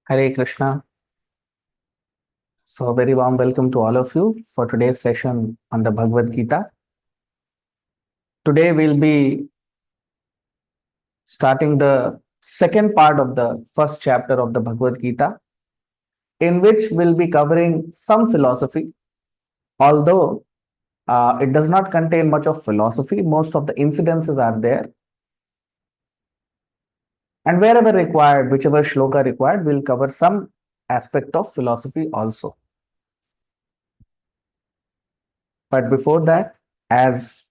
Hare Krishna. So, a very warm welcome to all of you for today's session on the Bhagavad Gita. Today, we'll be starting the second part of the first chapter of the Bhagavad Gita, in which we'll be covering some philosophy, although it does not contain much of philosophy. Most of the incidences are there. And wherever required, whichever shloka required, we'll cover some aspect of philosophy also. But before that, as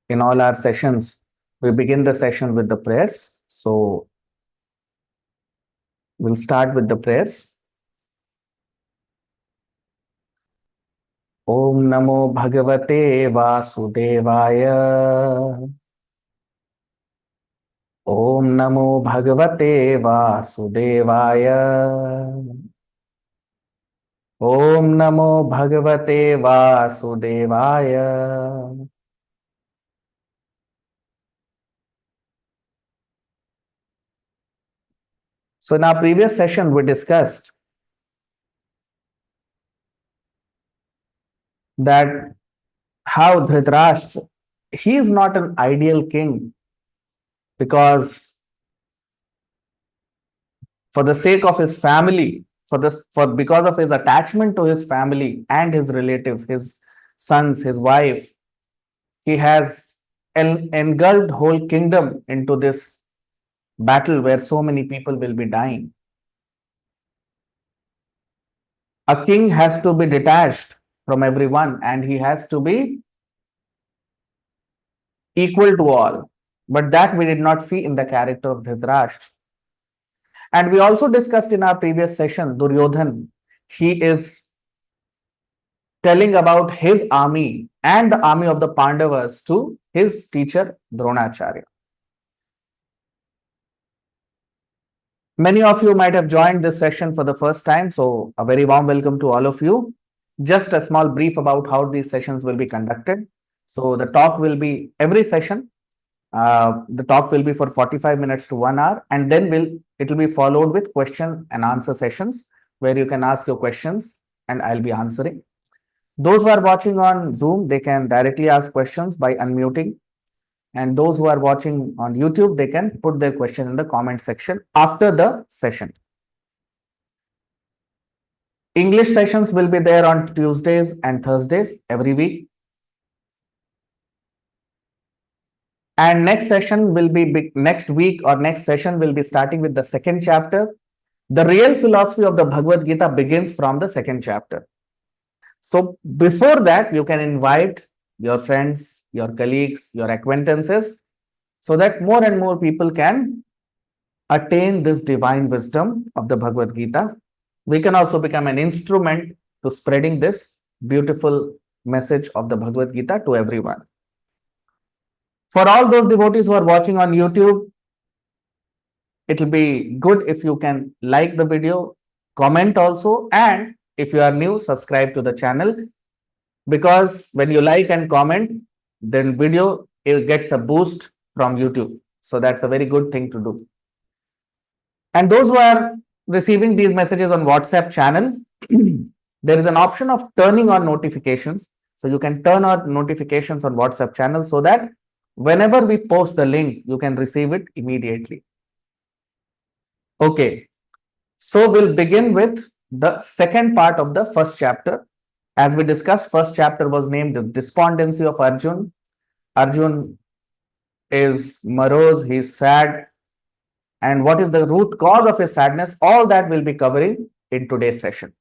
in all our sessions, we begin the session with the prayers. So we'll start with the prayers. Om Namo Bhagavate Vasudevaya. Om Namo Bhagavate Vasudevaya. Om Namo Bhagavate Vasudevaya. So in our previous session, we discussed that how Dhritarashtra, he is not an ideal king, because for the sake of his family, because of his attachment to his family and his relatives, his sons, his wife, he has engulfed whole kingdom into this battle where so many people will be dying. A king has to be detached from everyone and he has to be equal to all. But that we did not see in the character of Dhritarashtra. And we also discussed in our previous session, Duryodhan, he is telling about his army and the army of the Pandavas to his teacher Dronacharya. Many of you might have joined this session for the first time, so a very warm welcome to all of you. Just a small brief about how these sessions will be conducted. So the talk will be every session. The talk will be for 45 minutes to 1 hour, and then it will be followed with question and answer sessions where you can ask your questions and I'll be answering. Those who are watching on Zoom, they can directly ask questions by unmuting. And those who are watching on YouTube, they can put their question in the comment section after the session. English sessions will be there on Tuesdays and Thursdays every week. And next session will be next week, or next session will be starting with the second chapter. The real philosophy of the Bhagavad Gita begins from the second chapter. So before that, you can invite your friends, your colleagues, your acquaintances, so that more and more people can attain this divine wisdom of the Bhagavad Gita. We can also become an instrument to spreading this beautiful message of the Bhagavad Gita to everyone. For all those devotees who are watching on YouTube, it will be good if you can like the video, comment also, and if you are new, subscribe to the channel, because when you like and comment, then video it gets a boost from YouTube. So that's a very good thing to do. And those who are receiving these messages on WhatsApp channel, there is an option of turning on notifications. So you can turn on notifications on WhatsApp channel so that whenever we post the link, you can receive it immediately. Okay, so we'll begin with the second part of the first chapter. As we discussed, first chapter was named the despondency of Arjun. Arjun is morose, he's sad. And what is the root cause of his sadness? All that we'll be covering in today's session.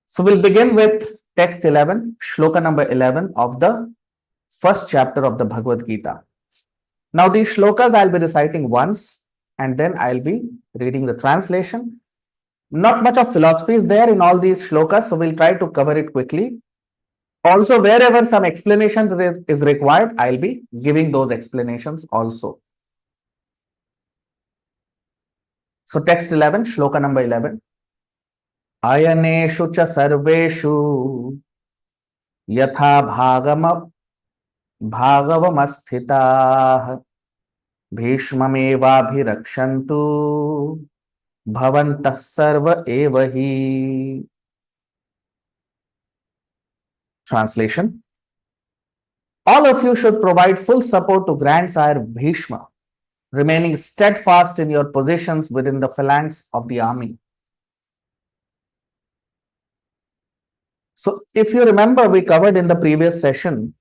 So we'll begin with text 11, shloka number 11 of the first chapter of the Bhagavad Gita. Now these shlokas I'll be reciting once and then I'll be reading the translation. Not much of philosophy is there in all these shlokas, so we'll try to cover it quickly. Also, wherever some explanation is required, I'll be giving those explanations also. So text 11, shloka number 11. Ayaneshu cha sarveshu yatha bhagavam bhishmamevabhirakshantu bhavantah sarva eva hi. Translation: all of you should provide full support to Grandsire Bhishma, remaining steadfast in your positions within the phalanx of the army. So, if you remember, we covered in the previous session,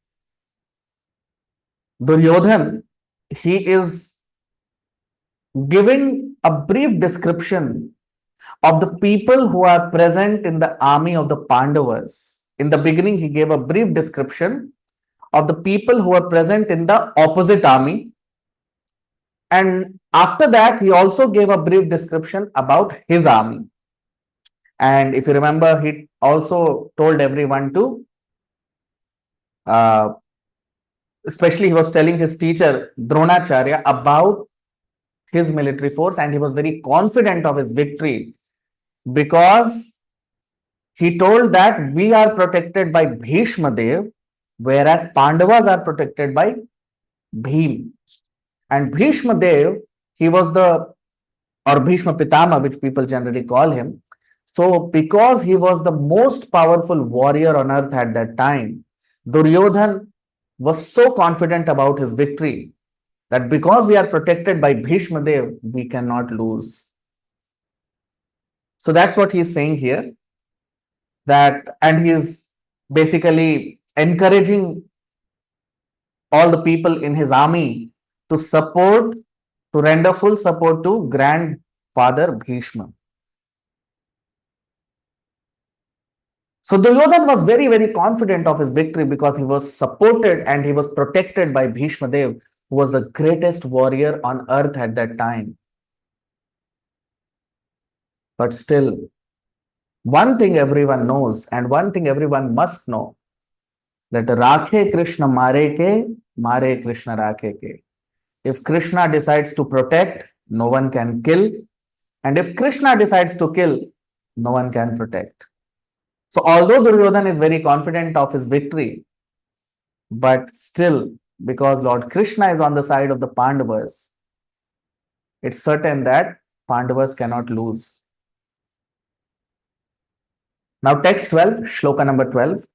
Duryodhan, he is giving a brief description of the people who are present in the army of the Pandavas. In the beginning, he gave a brief description of the people who are present in the opposite army. And after that, he also gave a brief description about his army. And if you remember, he also told everyone to, especially he was telling his teacher Dronacharya about his military force, and he was very confident of his victory because he told that we are protected by Bhishma Dev, whereas Pandavas are protected by Bhim. And Bhishma Dev, he was the, or Bhishma Pitama, which people generally call him. So, because he was the most powerful warrior on earth at that time, Duryodhan was so confident about his victory that because we are protected by Bhishma Dev, we cannot lose. So, that's what he is saying here. That, and he is basically encouraging all the people in his army to support, to render full support to grandfather Bhishma. So Duryodhan was very, very confident of his victory because he was supported and he was protected by Bhishma Dev, who was the greatest warrior on earth at that time. But still, one thing everyone knows and one thing everyone must know, that Rakhe Krishna Mare Krishna Rakhe Ke. If Krishna decides to protect, no one can kill. And if Krishna decides to kill, no one can protect. So although Duryodhan is very confident of his victory, but still, because Lord Krishna is on the side of the Pandavas, it's certain that Pandavas cannot lose. Now text 12, shloka number 12.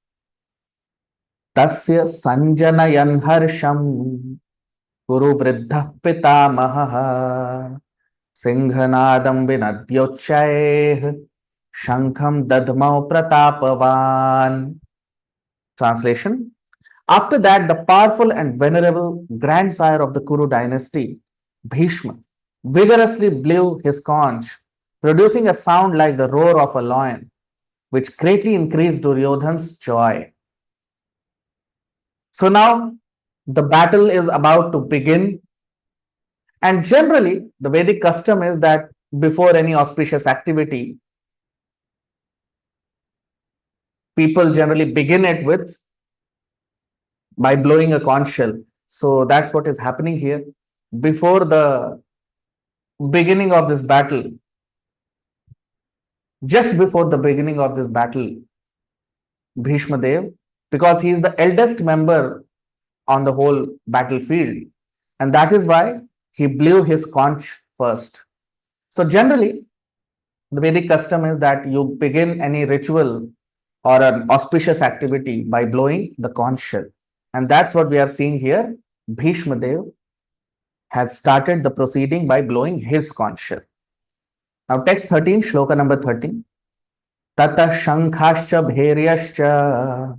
Tasya sanjanayan harsham Guru Vriddha Pitamaha Singhanadam Vinadyochayeh Shankham Dadmau Pratapavan. Translation: after that, the powerful and venerable grandsire of the Kuru dynasty, Bhishma, vigorously blew his conch, producing a sound like the roar of a lion, which greatly increased Duryodhan's joy. So now the battle is about to begin. And generally, the Vedic custom is that before any auspicious activity, people generally begin it with by blowing a conch shell. So that's what is happening here. Before the beginning of this battle, just before the beginning of this battle, Bhishma Dev, because he is the eldest member on the whole battlefield, and that is why he blew his conch first. So generally, the Vedic custom is that you begin any ritual or an auspicious activity by blowing the conch shell. And that's what we are seeing here. Bhishma Dev has started the proceeding by blowing his conch shell. Now text 13, shloka number 13. Tata shankhascha bhairyascha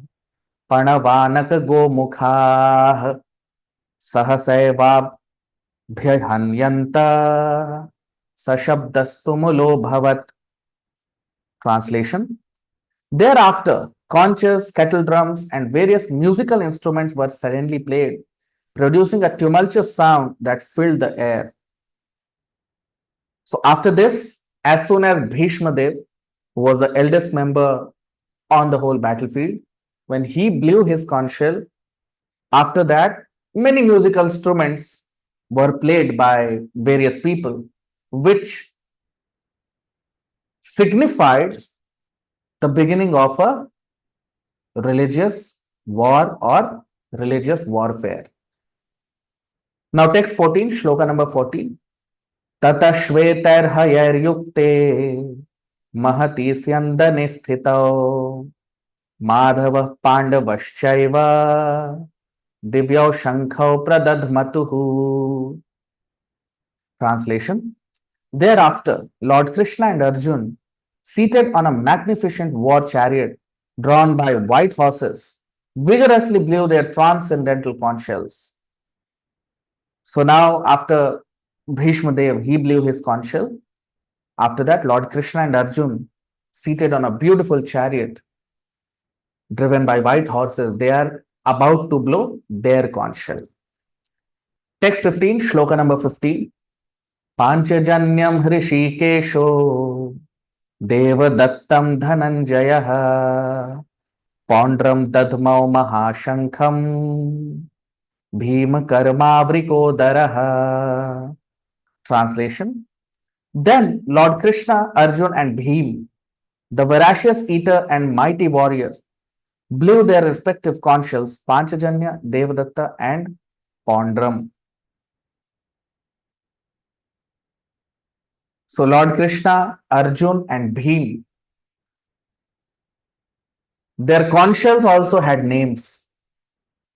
Panavanak Gomukha Sahasaiva Bhyahanyanta Sashabdastumulo Bhavat. Translation: thereafter, conches, kettle drums, and various musical instruments were suddenly played, producing a tumultuous sound that filled the air. So after this, as soon as Bhishma Dev, who was the eldest member on the whole battlefield, when he blew his conch shell, after that, many musical instruments were played by various people, which signified the beginning of a religious war or religious warfare. Now text 14, shloka number 14. ततः श्वेतैर्हयैर्युक्ते महति स्यन्दने स्थितौ माधवः पाण्डवश्चैव दिव्यौ शङ्खौ प्रदध्मतुः. Translation. Thereafter, Lord Krishna and Arjun, seated on a magnificent war chariot drawn by white horses, vigorously blew their transcendental conch shells. So now, after Bhishma Dev, he blew his conch shell. After that, Lord Krishna and Arjun, seated on a beautiful chariot driven by white horses, they are about to blow their conch shell. Text 15, shloka number 15. पांचजन्यम हृषीकेशो देवदत्तं धनंजयः पौंड्रम दध्मौ महाशंखम भीमकर्मावृकोदरः. Translation. Then Lord Krishna, Arjun and Bhim, the voracious eater and mighty warrior, blew their respective conch shells, Panchajanya, Devadatta and Pondram. So Lord Krishna, Arjun and Bhim, their conch shells also had names.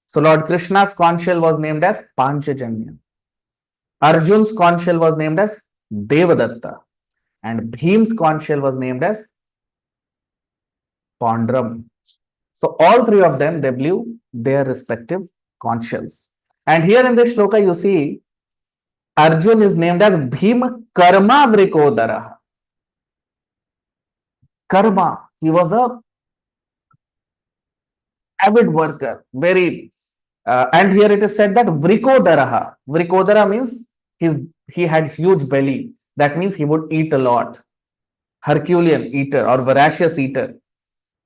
So Lord Krishna's conch shell was named as Panchajanya. Arjun's conch shell was named as Devadatta. And Bhim's conch shell was named as Pondram. So all three of them, they blew their respective conch shells. And here in this shloka, you see Arjun is named as Bhima Karma Vrikodara. Karma. He was a avid worker, very, and here it is said that Vrikodara. Vrikodara means he had huge belly. That means he would eat a lot. Herculean eater or voracious eater.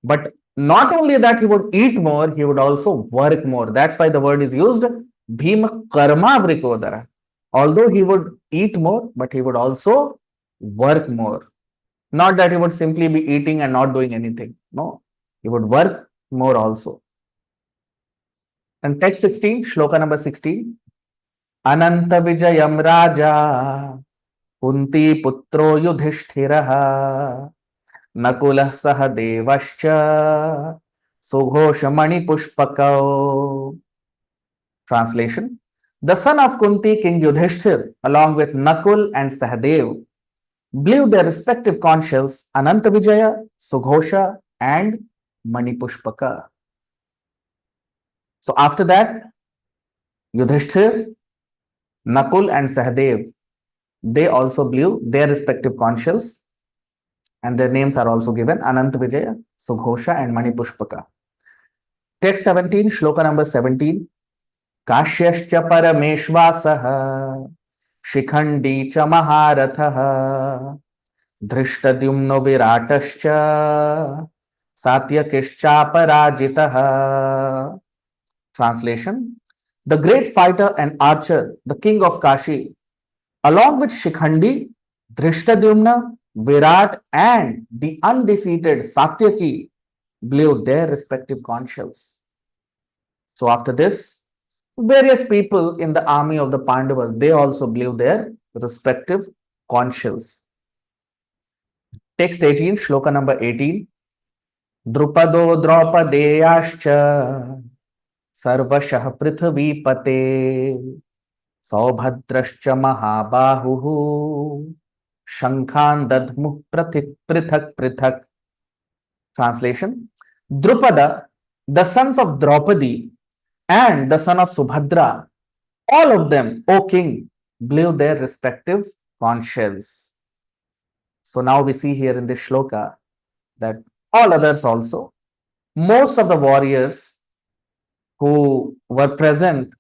But not only that he would eat more, he would also work more. That's why the word is used, Bhima Karma Vrikodara. Although he would eat more, but he would also work more. Not that he would simply be eating and not doing anything. No, he would work more also. And text 16, shloka number 16. Ananta Vijayam Raja Kunti Putro Yudhishthiraha Nakulah Sahadevascha Sughoshamani Pushpakau. Translation. The son of Kunti, King Yudhishthir, along with Nakul and Sahadev, blew their respective conch shells, Ananta Vijaya, Sughosha, and Manipushpaka. So after that, Yudhishthir, Nakul, and Sahadev, they also blew their respective conch shells, and their names are also given, Ananta Vijaya, Sughosha, and Manipushpaka. Text 17, shloka number 17. काश्यश्च परमेश्वासः Shikhandi च महारथः धृष्टद्युम्नो विराटश्च सात्यकिश्चापराजितः. Translation. The great fighter and archer, the king of Kashi, along with Shikhandi, Dhrishtadyumna, Virat, and the undefeated Satyaki, blew their respective conch shells. So after this, various people in the army of the Pandavas, they also blew their respective conch shells. Text 18, shloka number 18. Drupado Draupadeyascha Sarvashah Prithvipate Saubhadrascha Mahabahu Shankhan Dadmuh Prithak Prithak. Translation. Drupada, the sons of Draupadi, and the son of Subhadra, all of them, O king, blew their respective conch shells. So now we see here in this shloka that all others also, most of the warriors who were present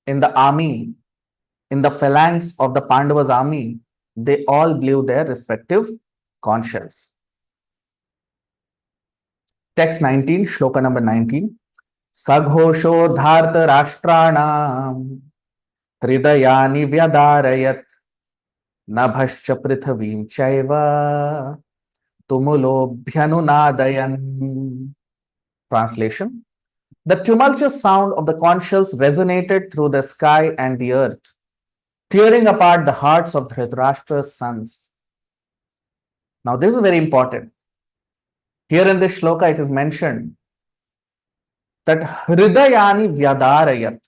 in the army, in the phalanx of the Pandavas' army, they all blew their respective conch shells. Text 19, shloka number 19. Saghosho dharta rashtranam hridayani vyadarayat nabhascha prithvim chaiva tumulobhyanunadayan. Translation. The tumultuous sound of the conch shells resonated through the sky and the earth, tearing apart the hearts of Dhritarashtra's sons. Now, this is very important. Here in this shloka, it is mentioned that Hridayani Vyadarayat.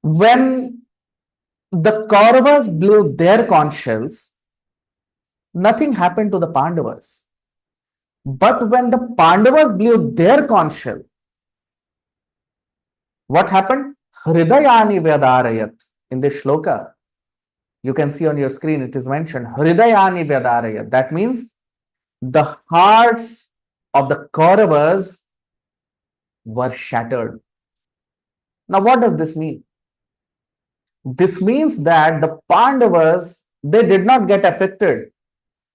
When the Kauravas blew their conch shells, nothing happened to the Pandavas. But when the Pandavas blew their conch shell, what happened? Hridayani Vyadarayat. In this shloka, you can see on your screen, it is mentioned Hridayani Vyadarayat. That means the hearts of the Kauravas were shattered. Now, what does this mean? This means that the Pandavas, they did not get affected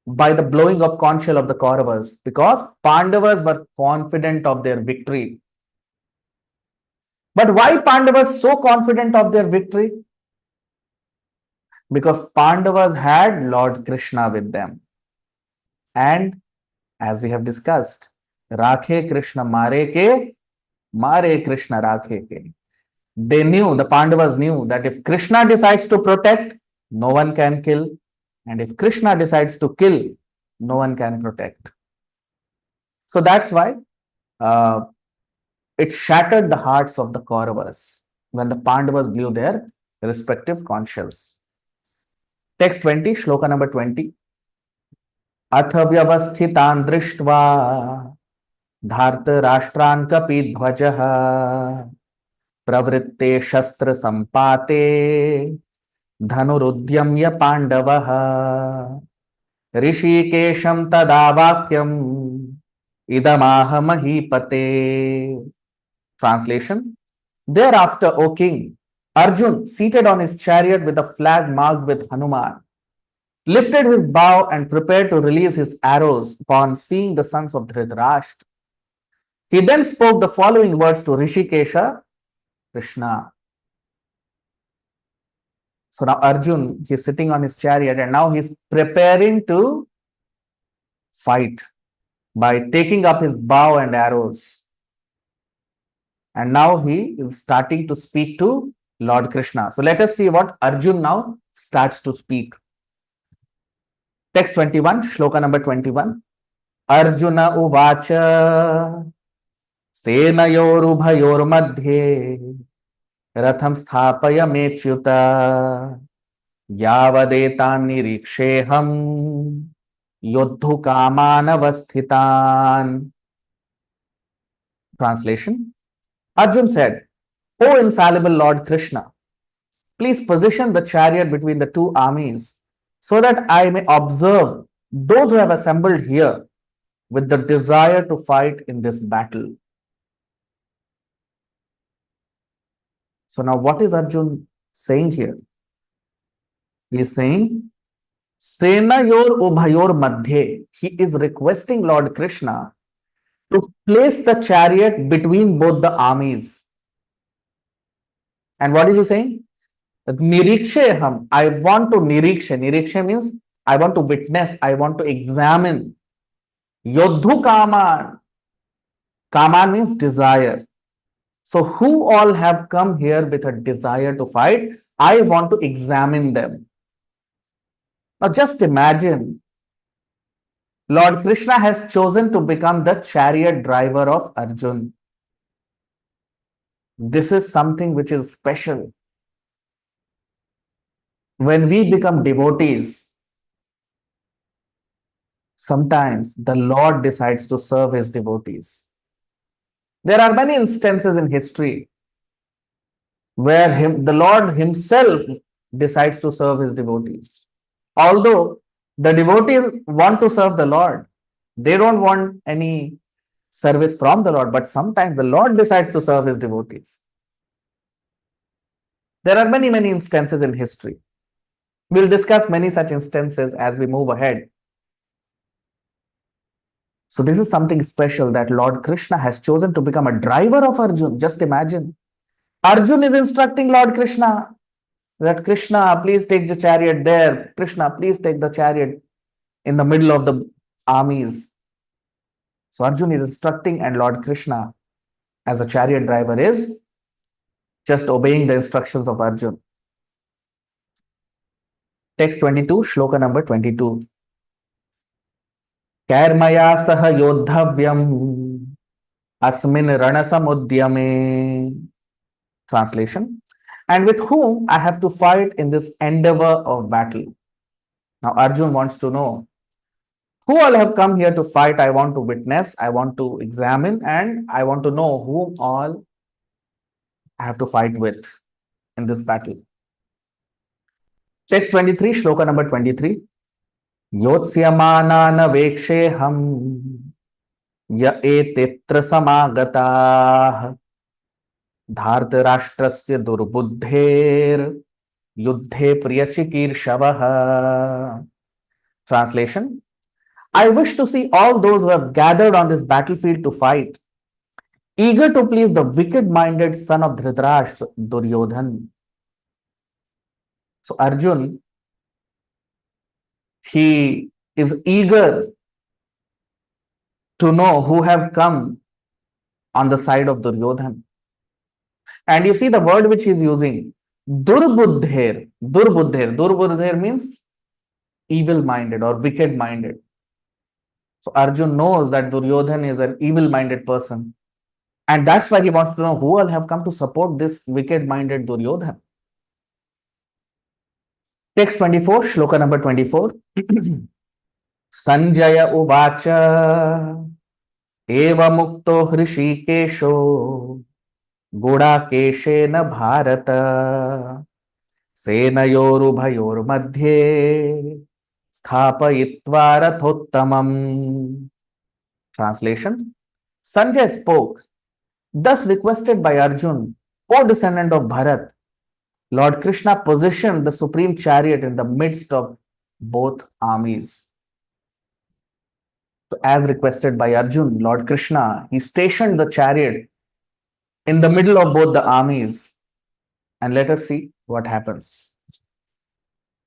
by the blowing of conch shell of the Kauravas because Pandavas were confident of their victory. But why Pandavas so confident of their victory? Because Pandavas had Lord Krishna with them. And as we have discussed, Rakhe Krishna Mare Krishna Rakhe ke. They knew, the Pandavas knew that if Krishna decides to protect, no one can kill. And if Krishna decides to kill, no one can protect. So that's why it shattered the hearts of the Kauravas when the Pandavas blew their respective conch shells. Text 20, shloka number 20. अथ व्यवस्थितान् दृष्ट्वा धार्तराष्ट्रान् कपिध्वजः प्रवृत्ते शस्त्र संपाते धनुरुद्यम्य पांडवः ऋषिकेशं तदा वाक्यम् idamaha mahipate. Translation. Thereafter, O king, Arjun, seated on his chariot with a flag marked with Hanuman, lifted his bow and prepared to release his arrows upon seeing the sons of Dhritarashtra. He then spoke the following words to Rishikesha, Krishna. So now Arjun, he's sitting on his chariot and now he's preparing to fight by taking up his bow and arrows. And now he is starting to speak to Lord Krishna. So let us see what Arjun now starts to speak. Text 21, shloka number 21. Arjuna uvacha senayorubhayor madhye ratham sthapaya mechyuta yavadetan niriksheham yodhu kamanavasthitan. Translation. Arjun said, O infallible Lord Krishna, please position the chariot between the two armies so that I may observe those who have assembled here with the desire to fight in this battle. So now what is Arjun saying here? He is saying, Senayor Ubhayor Madhye. He is requesting Lord Krishna to place the chariot between both the armies. And what is he saying? Niriksheham. I want to niriksha. Niriksha means I want to witness, I want to examine. Yodhu Kaman. Kaman means desire. So who all have come here with a desire to fight? I want to examine them. Now just imagine, Lord Krishna has chosen to become the chariot driver of Arjun. This is something which is special. When we become devotees, sometimes the Lord decides to serve his devotees. There are many instances in history where the Lord himself decides to serve his devotees. Although the devotees want to serve the Lord, they don't want any service from the Lord, but sometimes the Lord decides to serve his devotees. There are many, many instances in history. We'll discuss many such instances as we move ahead. So this is something special that Lord Krishna has chosen to become a driver of Arjun. Just imagine. Arjun is instructing Lord Krishna that Krishna, please take the chariot there. Krishna, please take the chariot in the middle of the armies. So Arjun is instructing and Lord Krishna as a chariot driver is just obeying the instructions of Arjun. Text 22, shloka number 22. Kairmaya saha yodhavyam asmin ranasamudyame. Translation. And with whom I have to fight in this endeavor of battle. Now Arjun wants to know, who all have come here to fight? I want to witness, I want to examine, and I want to know whom all I have to fight with in this battle. Text 23, shloka number 23. Yotsyamana veksheham ya etitra samagataah धार्तराष्ट्रस्य दुर्बुद्धेर युद्धे प्रियचिकीर्षवः. Translation. I wish to see all those who have gathered on this battlefield to fight, eager to please the wicked-minded son of Dhritarashtra, Duryodhan. So Arjun, he is eager to know who have come on the side of Duryodhan. And you see the word which he is using, Durbuddher. Durbuddher. Durbuddher means evil-minded or wicked-minded. So Arjun knows that Duryodhan is an evil-minded person. And that's why he wants to know who all have come to support this wicked-minded Duryodhan. Text 24, shloka number 24. Sanjaya uvacha eva mukto hrishikesho गुडाकेशेन Bharat सेनयोरुभयोर्मध्ये स्थापयित्वा रथोत्तमम्. Translation. Sanjay spoke, thus requested by Arjun, O descendant of Bharat, Lord Krishna positioned the supreme chariot in the midst of both armies. So as requested by Arjun, Lord Krishna, he stationed the chariot in the middle of both the armies. And let us see what happens.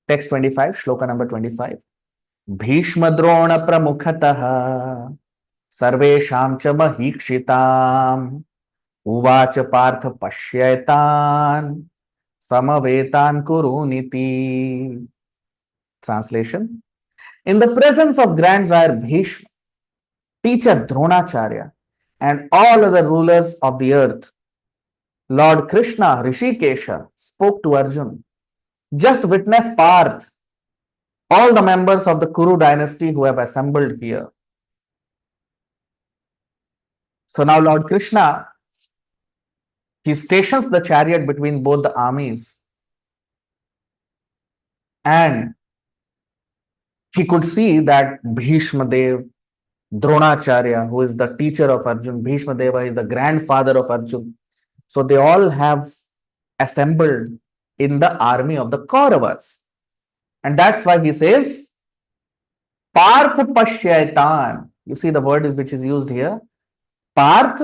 Text 25, shloka number 25. Bhishma drona pramukhatah sarvesham cha mahikšitam uvacha partha pashyaitan samavetan kuruniti. Translation. In the presence of Grandsire Bhishma, teacher Dronacharya, and all other rulers of the earth, Lord Krishna, Rishikesha, spoke to Arjun, just witness Parth, all the members of the Kuru dynasty who have assembled here. So now Lord Krishna, he stations the chariot between both the armies, and he could see that Bhishma Dev, Dronacharya, who is the teacher of Arjun, Bhishma Deva is the grandfather of Arjun. So they all have assembled in the army of the Kauravas. And that's why he says, Parth Pashyaitan. You see the word which is used here. Parth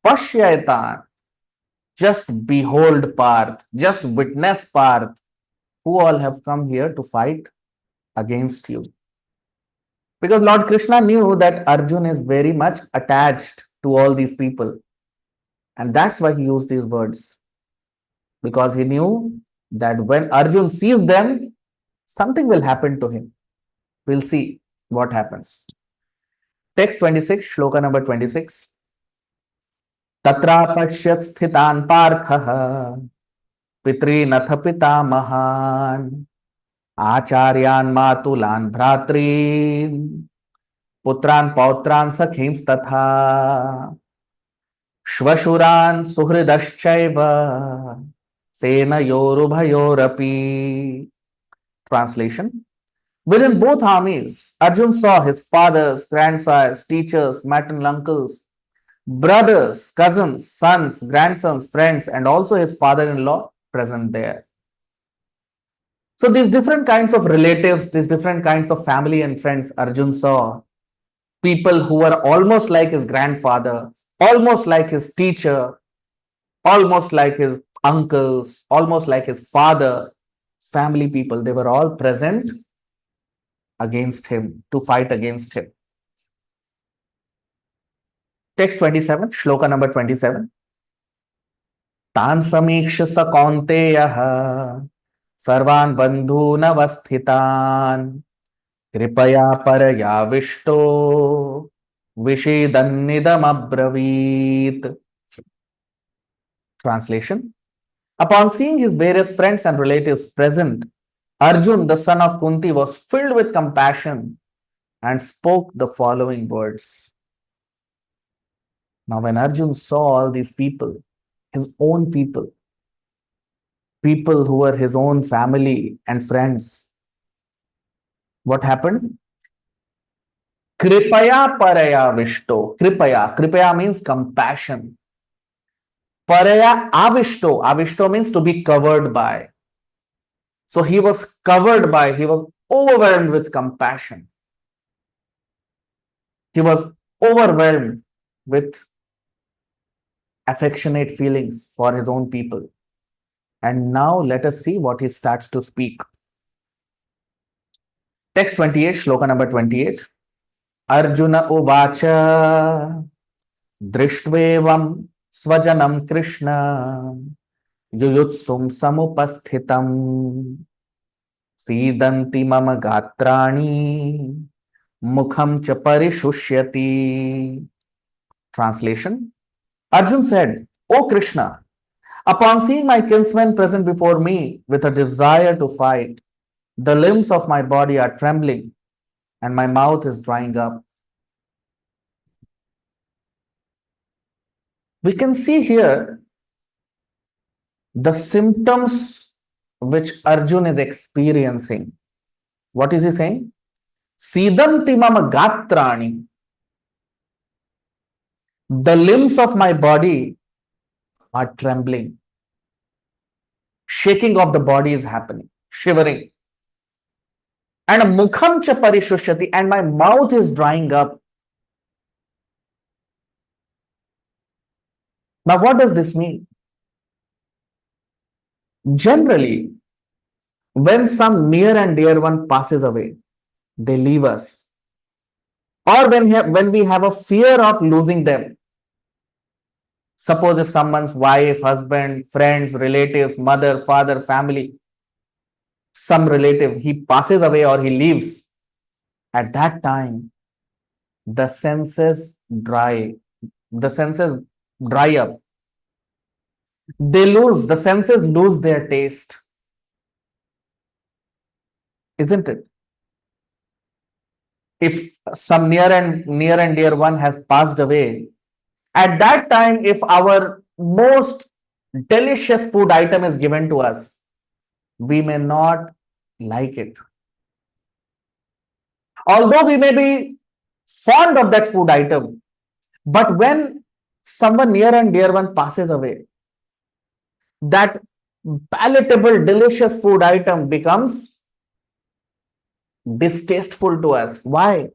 Pashyaitan. Just behold Parth. Just witness Parth. Who all have come here to fight against you. Because Lord Krishna knew that Arjun is very much attached to all these people. And that's why he used these words. Because he knew that when Arjun sees them, something will happen to him. We'll see what happens. Text 26, shloka number 26. Tatra pashyat sthitan parthaha pitrinath pitamahan Acharyan matulan bhratrin putran pautran sakhims tatha shvashuran suhridaschaiva senayorubhayorapi. Translation. Within both armies, Arjun saw his fathers, grandsires, teachers, maternal uncles, brothers, cousins, sons, grandsons, friends, and also his father-in-law present there. So these different kinds of relatives, these different kinds of family and friends, Arjun saw people who were almost like his grandfather, almost like his teacher, almost like his uncles, almost like his father, family people. They were all present against him, to fight against him. Text 27, shloka number 27. तान् समीक्ष्य स कौन्तेयः सर्वान् बन्धूनवस्थितान् कृपया परयाविष्टो विषेदन्निदमब्रवीत्. Translation: Upon seeing his various friends and relatives present, Arjun, the son of Kunti, was filled with compassion and spoke the following words. Now, when Arjun saw all these people, his own people, people who were his own family and friends, what happened? Kripaya paraya vishto. Kripaya means compassion. Paraya avishto. Avishto means to be covered by. So he was covered by, he was overwhelmed with compassion. He was overwhelmed with affectionate feelings for his own people. And now let us see what he starts to speak. Text 28, shloka number 28. Arjuna uvacha drishtvevam svajanam Krishna yuyutsum samupasthitam sidanti mama gatrani mukham cha parishusyati. Translation: Arjun said, O Krishna, upon seeing my kinsmen present before me with a desire to fight, the limbs of my body are trembling and my mouth is drying up. We can see here the symptoms which Arjun is experiencing. What is he saying? Sidanti mama gatrani. The limbs of my body are trembling. Shaking of the body is happening, shivering. And mukham cha parishushati, and my mouth is drying up. Now, what does this mean? Generally, when some near and dear one passes away, they leave us, or when we have a fear of losing them. Suppose if someone's wife, husband, friends, relatives, mother, father, family, some relative, he passes away or he leaves, at that time, the senses dry. The senses dry up. The senses lose their taste. Isn't it? If some near and dear one has passed away, at that time, if our most delicious food item is given to us, we may not like it. Although we may be fond of that food item, but when someone near and dear one passes away, that palatable, delicious food item becomes distasteful to us. Why?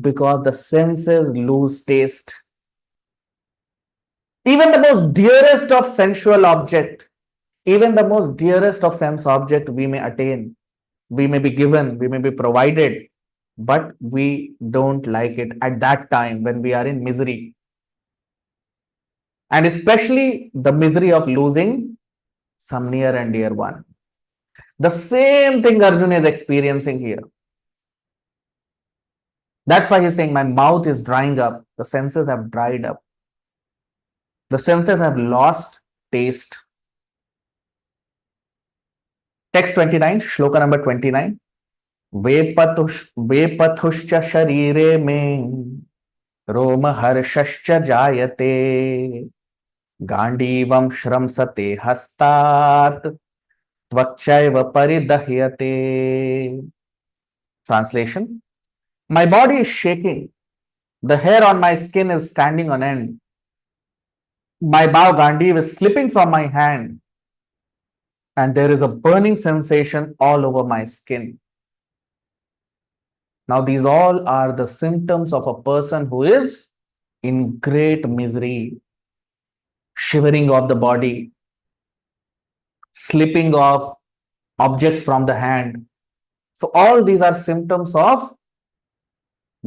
Because the senses lose taste. Even the most dearest of sensual object, even the most dearest of sense object we may attain, we may be given, we may be provided, but we don't like it at that time when we are in misery. And especially the misery of losing some near and dear one. The same thing Arjun is experiencing here. That's why he's saying, my mouth is drying up. The senses have dried up. The senses have lost taste. Text 29, shloka number 29. Vepatushcha sharire me roma harshascha jayate gandivam shramsate hastat tvakchaiva paridahyate. Translation: My body is shaking. The hair on my skin is standing on end. My bow gandiv is slipping from my hand. And there is a burning sensation all over my skin. Now, these all are the symptoms of a person who is in great misery, shivering of the body, slipping of objects from the hand. So, all these are symptoms of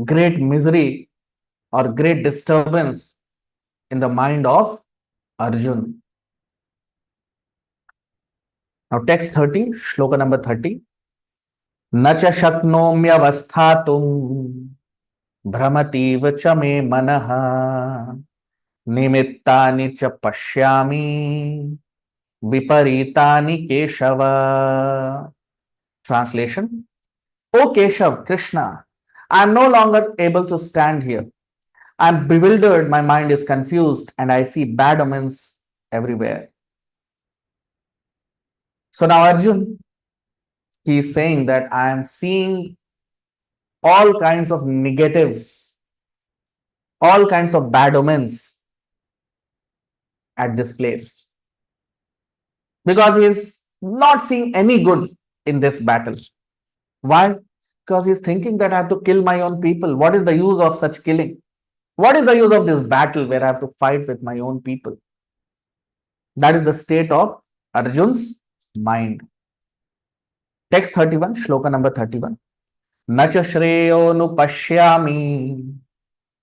great misery or great disturbance in the mind of Arjun. Now text 30, shloka number 30. न च शक्नोम्यवस्थातुं भ्रमतीव च मे मनः निमित्तानि च पश्यामि विपरीतानि Keshav. Translation: O Keshav, Krishna, I am no longer able to stand here. I am bewildered, my mind is confused, and I see bad omens everywhere. So now Arjun, he is saying that I am seeing all kinds of negatives, all kinds of bad omens at this place, because he is not seeing any good in this battle. Why? Because he is thinking that I have to kill my own people. What is the use of such killing? What is the use of this battle where I have to fight with my own people? That is the state of Arjun's mind. Text 31, shloka number 31. न च श्रेयोनुपश्यामि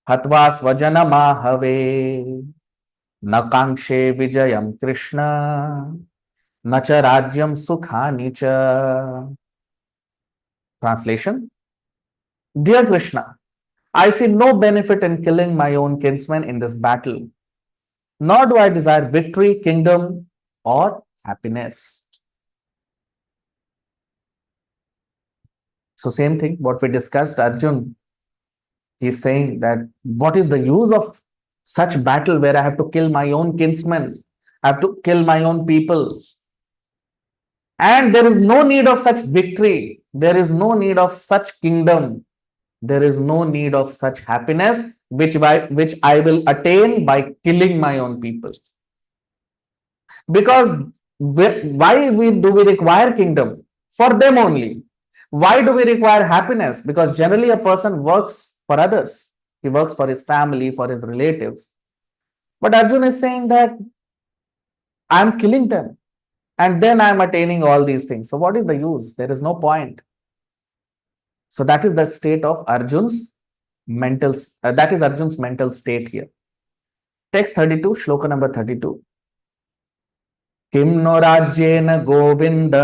हत्वा स्वजनमाहवे न कांक्षे विजयं कृष्ण न च राज्यं सुखानि च. Translation: Dear Krishna, I see no benefit in killing my own kinsmen in this battle, nor do I desire victory, kingdom, or happiness. So same thing, what we discussed, Arjun is saying that what is the use of such battle where I have to kill my own kinsmen, I have to kill my own people, and there is no need of such victory, there is no need of such kingdom, there is no need of such happiness which I will attain by killing my own people. Because why do we require kingdom? For them only. Why do we require happiness? Because generally a person works for others. He works for his family, for his relatives. But Arjun is saying that I am killing them and then I am attaining all these things. So what is the use? There is no point. So that is the state of Arjun's mental, that is Arjun's mental state here. Text 32, shloka number 32. किं no राज्येन Govind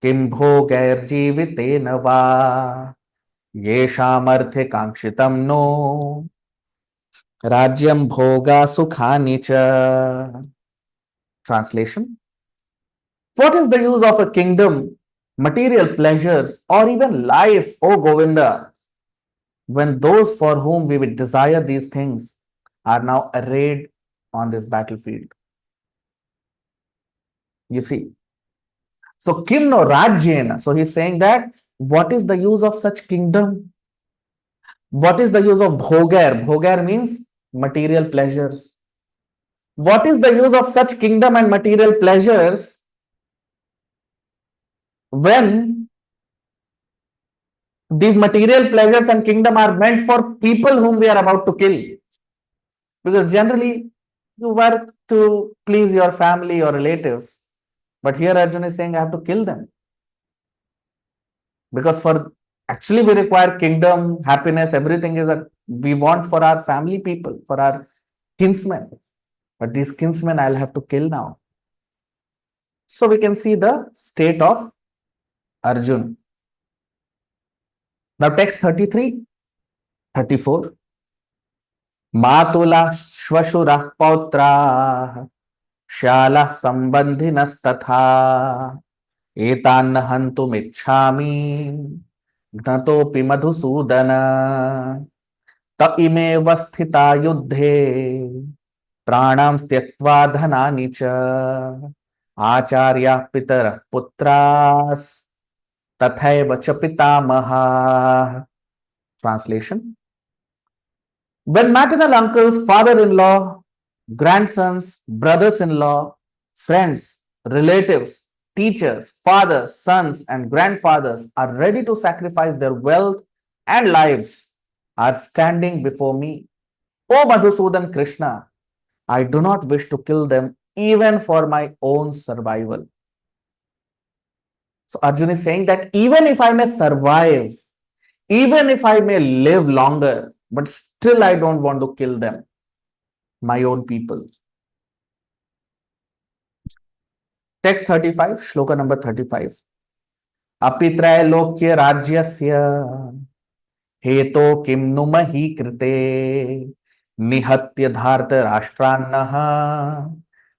किं भोगैर्जीवितेन वा येषामर्थे काङ्क्षितं no राज्यं भोगा सुखानि च. Translation: What is the use of a kingdom, material pleasures, or even life, O Govinda, when those for whom we would desire these things are now arrayed on this battlefield? You see. So, kim no rajyena. So, he's saying that what is the use of such kingdom? What is the use of bhogar? Bhogar means material pleasures. What is the use of such kingdom and material pleasures when these material pleasures and kingdom are meant for people whom we are about to kill? Because generally, you work to please your family or relatives. But here Arjun is saying, I have to kill them. Because for actually we require kingdom, happiness, everything is that we want for our family people, for our kinsmen. But these kinsmen I'll have to kill now. So we can see the state of Arjun. Now text 33, 34. Matula shvashurah pautra shalah sambandhinasthatha etan hantum ichhami gnatopi madhusudana ta ime vasthita yuddhe pranam styaktva dhanani cha acharya pitara putras tathaiva cha pitamaha. Translation: When maternal uncles, father-in-law, grandsons, brothers-in-law, friends, relatives, teachers, fathers, sons, and grandfathers are ready to sacrifice their wealth and lives, are standing before me, O Madhusudan Krishna, I do not wish to kill them even for my own survival. So Arjun is saying that even if I may survive, even if I may live longer, but still I don't want to kill them, my own people. Text 35, shloka number 35. Apitrailokya rajyasya heto kim nu mahi krite nihatya dharta rashtrannah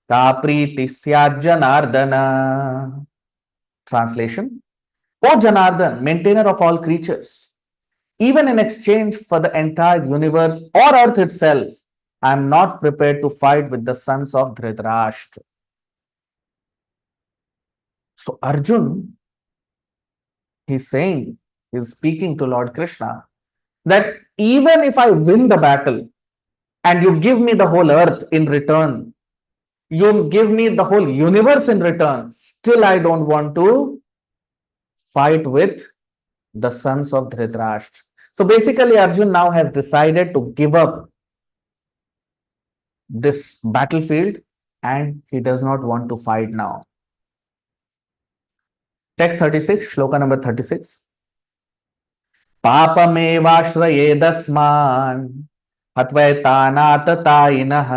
ka priti syad janardana. Translation: O Janardan, maintainer of all creatures, even in exchange for the entire universe or earth itself, I am not prepared to fight with the sons of Dhritarashtra. So Arjun, he's speaking to Lord Krishna, that even if I win the battle and you give me the whole earth in return, you give me the whole universe in return, still I don't want to fight with the sons of Dhritarashtra. So basically, Arjun now has decided to give up this battlefield and he does not want to fight now. Text 36, shloka number 36. पापमेवाश्रयेदस्मान् हत्वैतानाततायिनः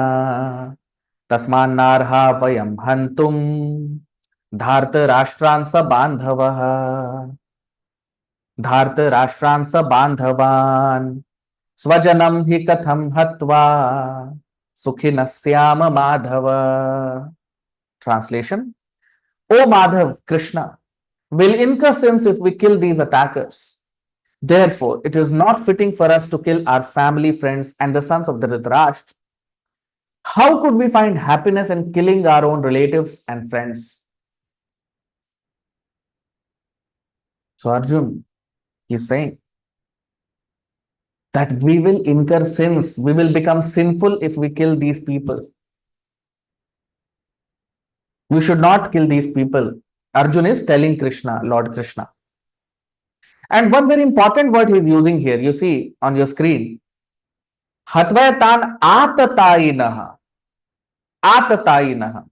तस्मान्नार्हा वयं हन्तुं धार्तराष्ट्रान् स बान्धवः धार्तराष्ट्रान् स बान्धवान् स्वजनं हि कथं हत्वा सुखिनः स्याम Madhav. Translation: O Madhav, Krishna will incur sins if we kill these attackers. Therefore, it is not fitting for us to kill our family, friends, and the sons of the Dhritarashtra. How could we find happiness in killing our own relatives and friends? So Arjun is saying that we will incur sins, we will become sinful if we kill these people. We should not kill these people. Arjun is telling Krishna, Lord Krishna. And one very important word he is using here, you see on your screen. Hatvayatan atatayinaha. Atatayinaha.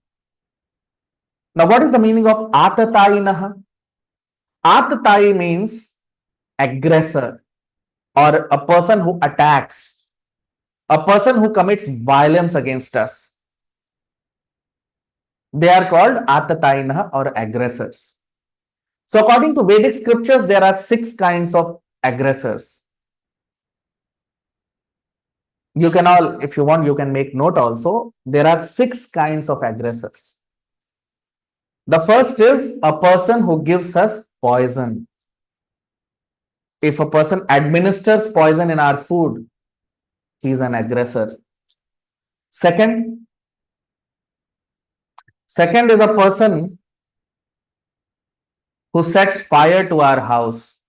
Now, what is the meaning of atatayinaha? Atatayi means aggressor or a person who attacks, a person who commits violence against us. They are called atatayinaha or aggressors. So according to Vedic scriptures, there are 6 kinds of aggressors. You can all, if you want, you can make note also. There are 6 kinds of aggressors. The first is a person who gives us poison. If a person administers poison in our food, he is an aggressor. Second is a person who sets fire to our house.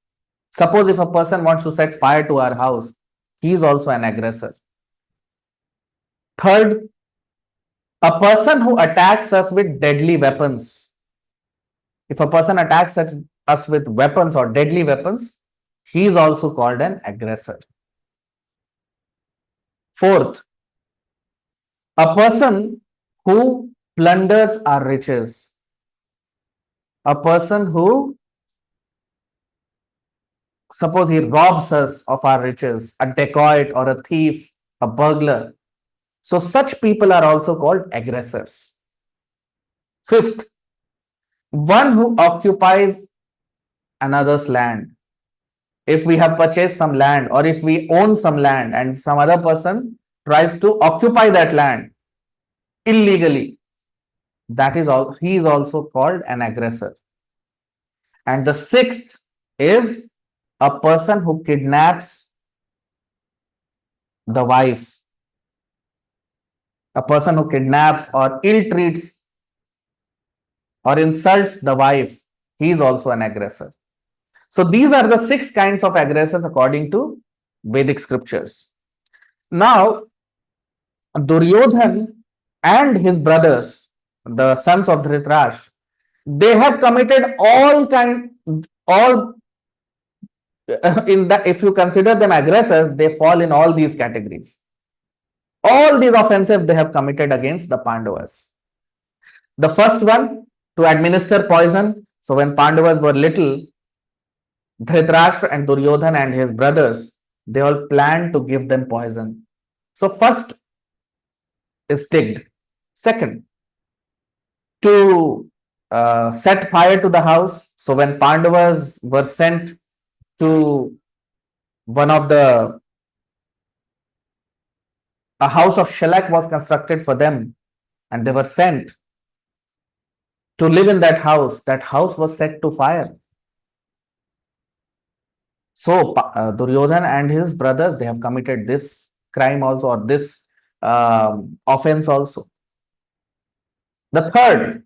Suppose if a person wants to set fire to our house, he is also an aggressor. Third, a person who attacks us with deadly weapons. If a person attacks us with weapons or deadly weapons, he is also called an aggressor. Fourth, a person who plunders our riches. A person who, suppose he robs us of our riches, a dacoit or a thief, a burglar. So such people are also called aggressors. Fifth, one who occupies another's land. If we have purchased some land or if we own some land and some other person tries to occupy that land illegally, that is all, he is also called an aggressor. And the sixth is a person who kidnaps the wife. A person who kidnaps or ill-treats or insults the wife, he is also an aggressor. So these are the 6 kinds of aggressors according to Vedic scriptures. Now, Duryodhan and his brothers, the sons of Dhritarashtra, they have committed all in that, if you consider them aggressors, they fall in all these categories. All these offenses they have committed against the Pandavas. The first one, to administer poison. So when Pandavas were little, Dhritarashtra and Duryodhan and his brothers, they all planned to give them poison. So first is tigged. Second, to set fire to the house. So when Pandavas were sent to one of the a house of shellac was constructed for them, and they were sent to live in that house. That house was set to fire. So Duryodhan and his brothers, they have committed this crime also, or this offense also. The third,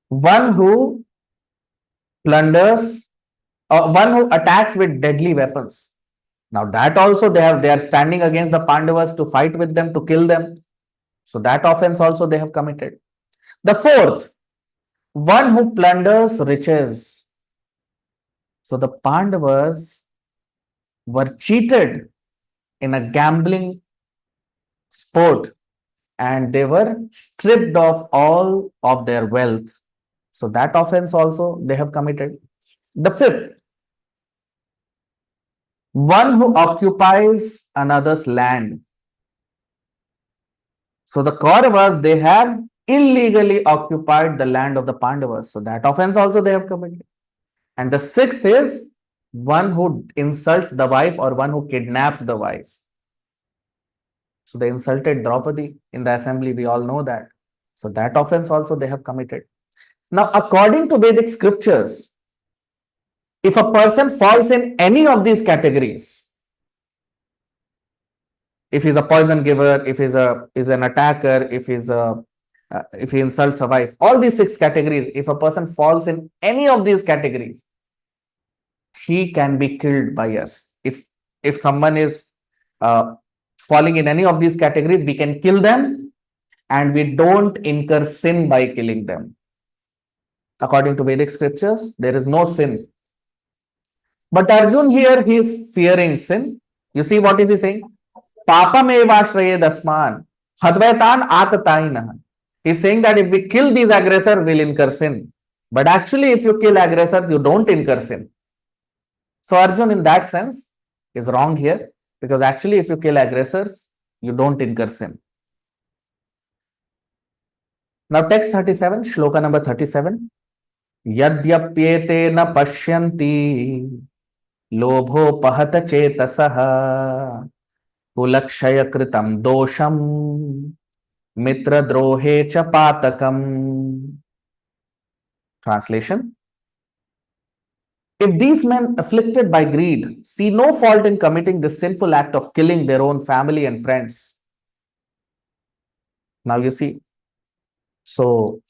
one who plunders, one who attacks with deadly weapons. Now that also they are standing against the Pandavas to fight with them, to kill them. So that offense also they have committed. The fourth, one who plunders riches. So the Pandavas were cheated in a gambling sport, and they were stripped of all of their wealth. So that offense also they have committed. The fifth, one who occupies another's land. So the Kauravas, they have illegally occupied the land of the Pandavas. So that offense also they have committed. And the sixth is one who insults the wife, or one who kidnaps the wife. So they insulted Draupadi in the assembly. We all know that. So that offense also they have committed. Now, according to Vedic scriptures, if a person falls in any of these categories, if he's a poison giver, if he's an attacker, if he insults a wife, all these six categories, if a person falls in any of these categories, he can be killed by us. If someone is falling in any of these categories, we can kill them, and we don't incur sin by killing them. According to Vedic scriptures, there is no sin. But Arjun here, he is fearing sin. You see what is he saying? Papamevashraye dasman hadvaitan atatainah. He's saying that if we kill these aggressors, we'll incur sin. But actually, if you kill aggressors, you don't incur sin. So Arjun, in that sense, is wrong here, because actually, if you kill aggressors, you don't incur sin. Now, text 37, shloka number 37. Yadyapyete na pashyanti lobhopahata chetasaha kulakshaya kritam dosham mitra drohe cha patakam. Translation: if these men afflicted by greed see no fault in committing this sinful act of killing their own family and friends. Now you see, so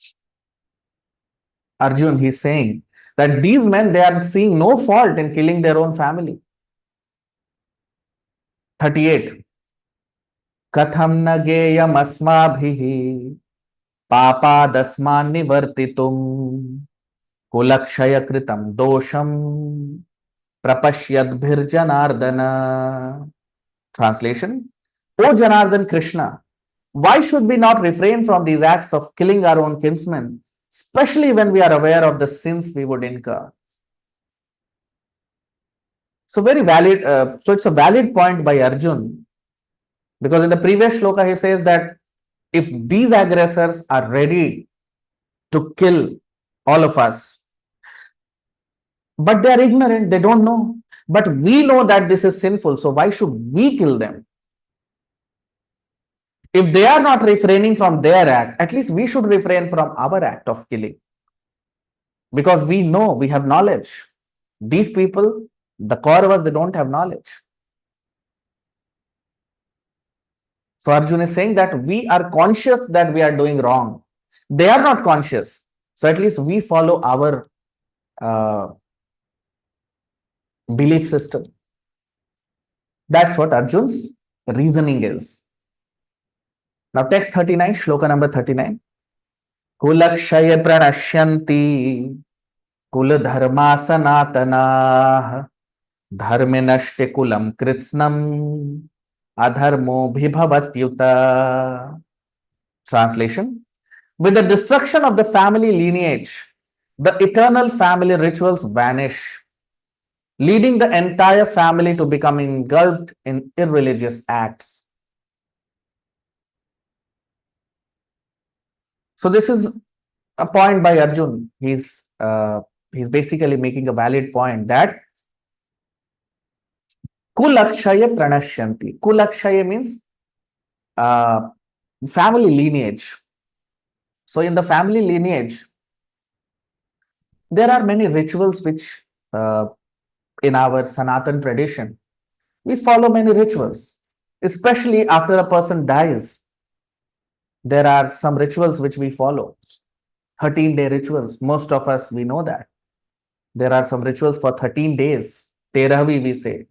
Arjun, he's saying that these men, they are seeing no fault in killing their own family. 38. Katham na geyam asmabhihi papadasman nivartitum kulakshaya kritam dosham prapashyadbhir janardana. Translation: O Janardhan Krishna, why should we not refrain from these acts of killing our own kinsmen, especially when we are aware of the sins we would incur? So very valid. So it's a valid point by Arjun, because in the previous shloka he says that if these aggressors are ready to kill all of us, but they are ignorant, they don't know. But we know that this is sinful, so why should we kill them? If they are not refraining from their act, at least we should refrain from our act of killing. Because we know, we have knowledge. These people, the Kauravas, they don't have knowledge. So Arjun is saying that we are conscious that we are doing wrong. They are not conscious. So at least we follow our belief system. That's what Arjun's reasoning is. Now text 39, shloka number 39. Kulakshaya pranashyanti kul dharma sanatanah dharme nashte kulam kritsnam adharmo bhibhavatyuta. Translation: with the destruction of the family lineage, the eternal family rituals vanish, leading the entire family to become engulfed in irreligious acts. So this is a point by Arjun. He's basically making a valid point that kulakshaya pranashyanti. Kulakshaya means uh, family lineage. So in the family lineage, there are many rituals which in our Sanatan tradition, we follow many rituals, especially after a person dies. There are some rituals which we follow, 13-day rituals. Most of us, we know that. There are some rituals for 13 days. Terahvi, we say.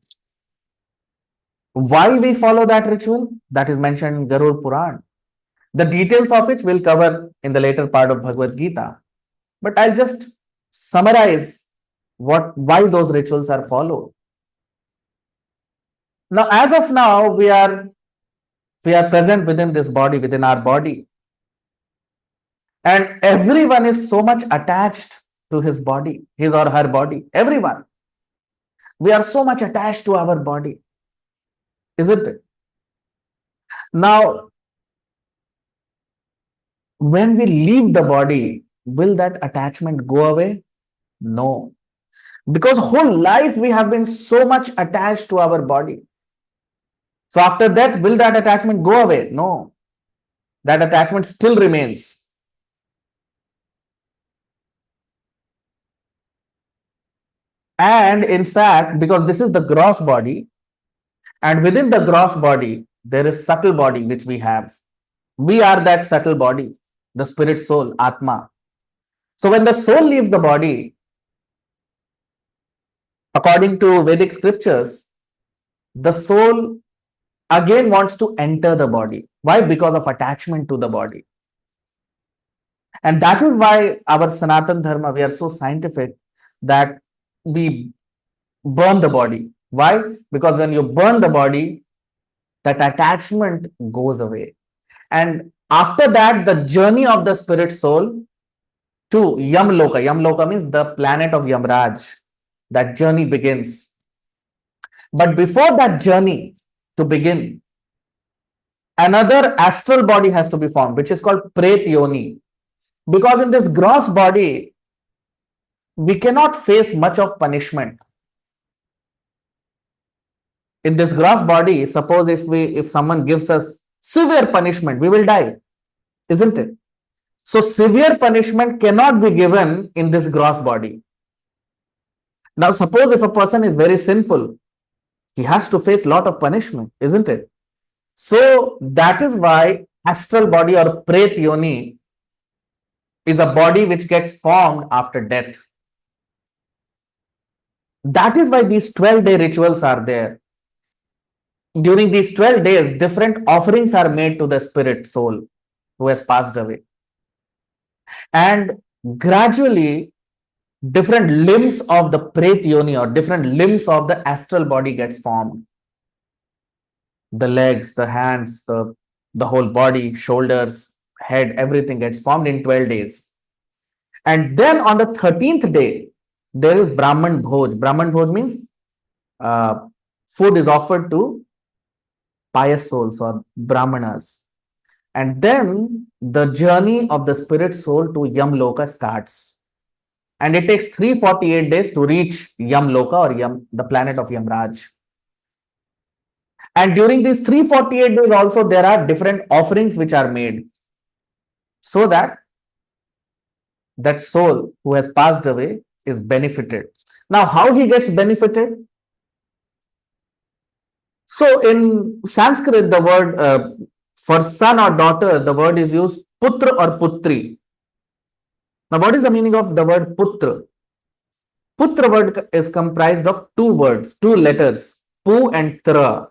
Why we follow that ritual? That is mentioned in Garud Puran. The details of it we'll cover in the later part of Bhagavad Gita. But I'll just summarize why those rituals are followed. Now, as of now, we are present within this body, within our body. And everyone is so much attached to his body, his or her body. Everyone. We are so much attached to our body. Isn't it? Now, when we leave the body, will that attachment go away? No. Because whole life we have been so much attached to our body. So after that, will that attachment go away? No. That attachment still remains. And in fact, because this is the gross body, and within the gross body, there is subtle body which we have. We are that subtle body, the spirit soul, Atma. So when the soul leaves the body, according to Vedic scriptures, the soul again wants to enter the body. Why? Because of attachment to the body. And that is why our Sanatan Dharma, we are so scientific that we burn the body. Why? Because when you burn the body, that attachment goes away. And after that, the journey of the spirit soul to Yamloka. Yamloka means the planet of Yamraj. That journey begins. But before that journey to begin, another astral body has to be formed, which is called Pret Yoni. Because in this gross body, we cannot face much of punishment. In this gross body, suppose if someone gives us severe punishment, we will die, isn't it? So severe punishment cannot be given in this gross body. Now, suppose if a person is very sinful, he has to face a lot of punishment, isn't it? So that is why astral body or Pret Yoni is a body which gets formed after death. That is why these 12-day rituals are there. During these 12 days, different offerings are made to the spirit soul who has passed away. And gradually, different limbs of the Pret Yoni or different limbs of the astral body gets formed. The legs, the hands, the whole body, shoulders, head, everything gets formed in 12 days. And then on the 13th day, there is Brahman Bhoj. Brahman Bhoj means food is offered to pious souls or Brahmanas. And then the journey of the spirit soul to Yamloka starts. And it takes 348 days to reach Yamloka or the planet of Yamraj. And during these 348 days also, there are different offerings which are made so that that soul who has passed away is benefited. Now, how he gets benefited? So, in Sanskrit, the word for son or daughter, the word is used putra or putri. Now, what is the meaning of the word putra? Putra word is comprised of two words, two letters, pu and tra.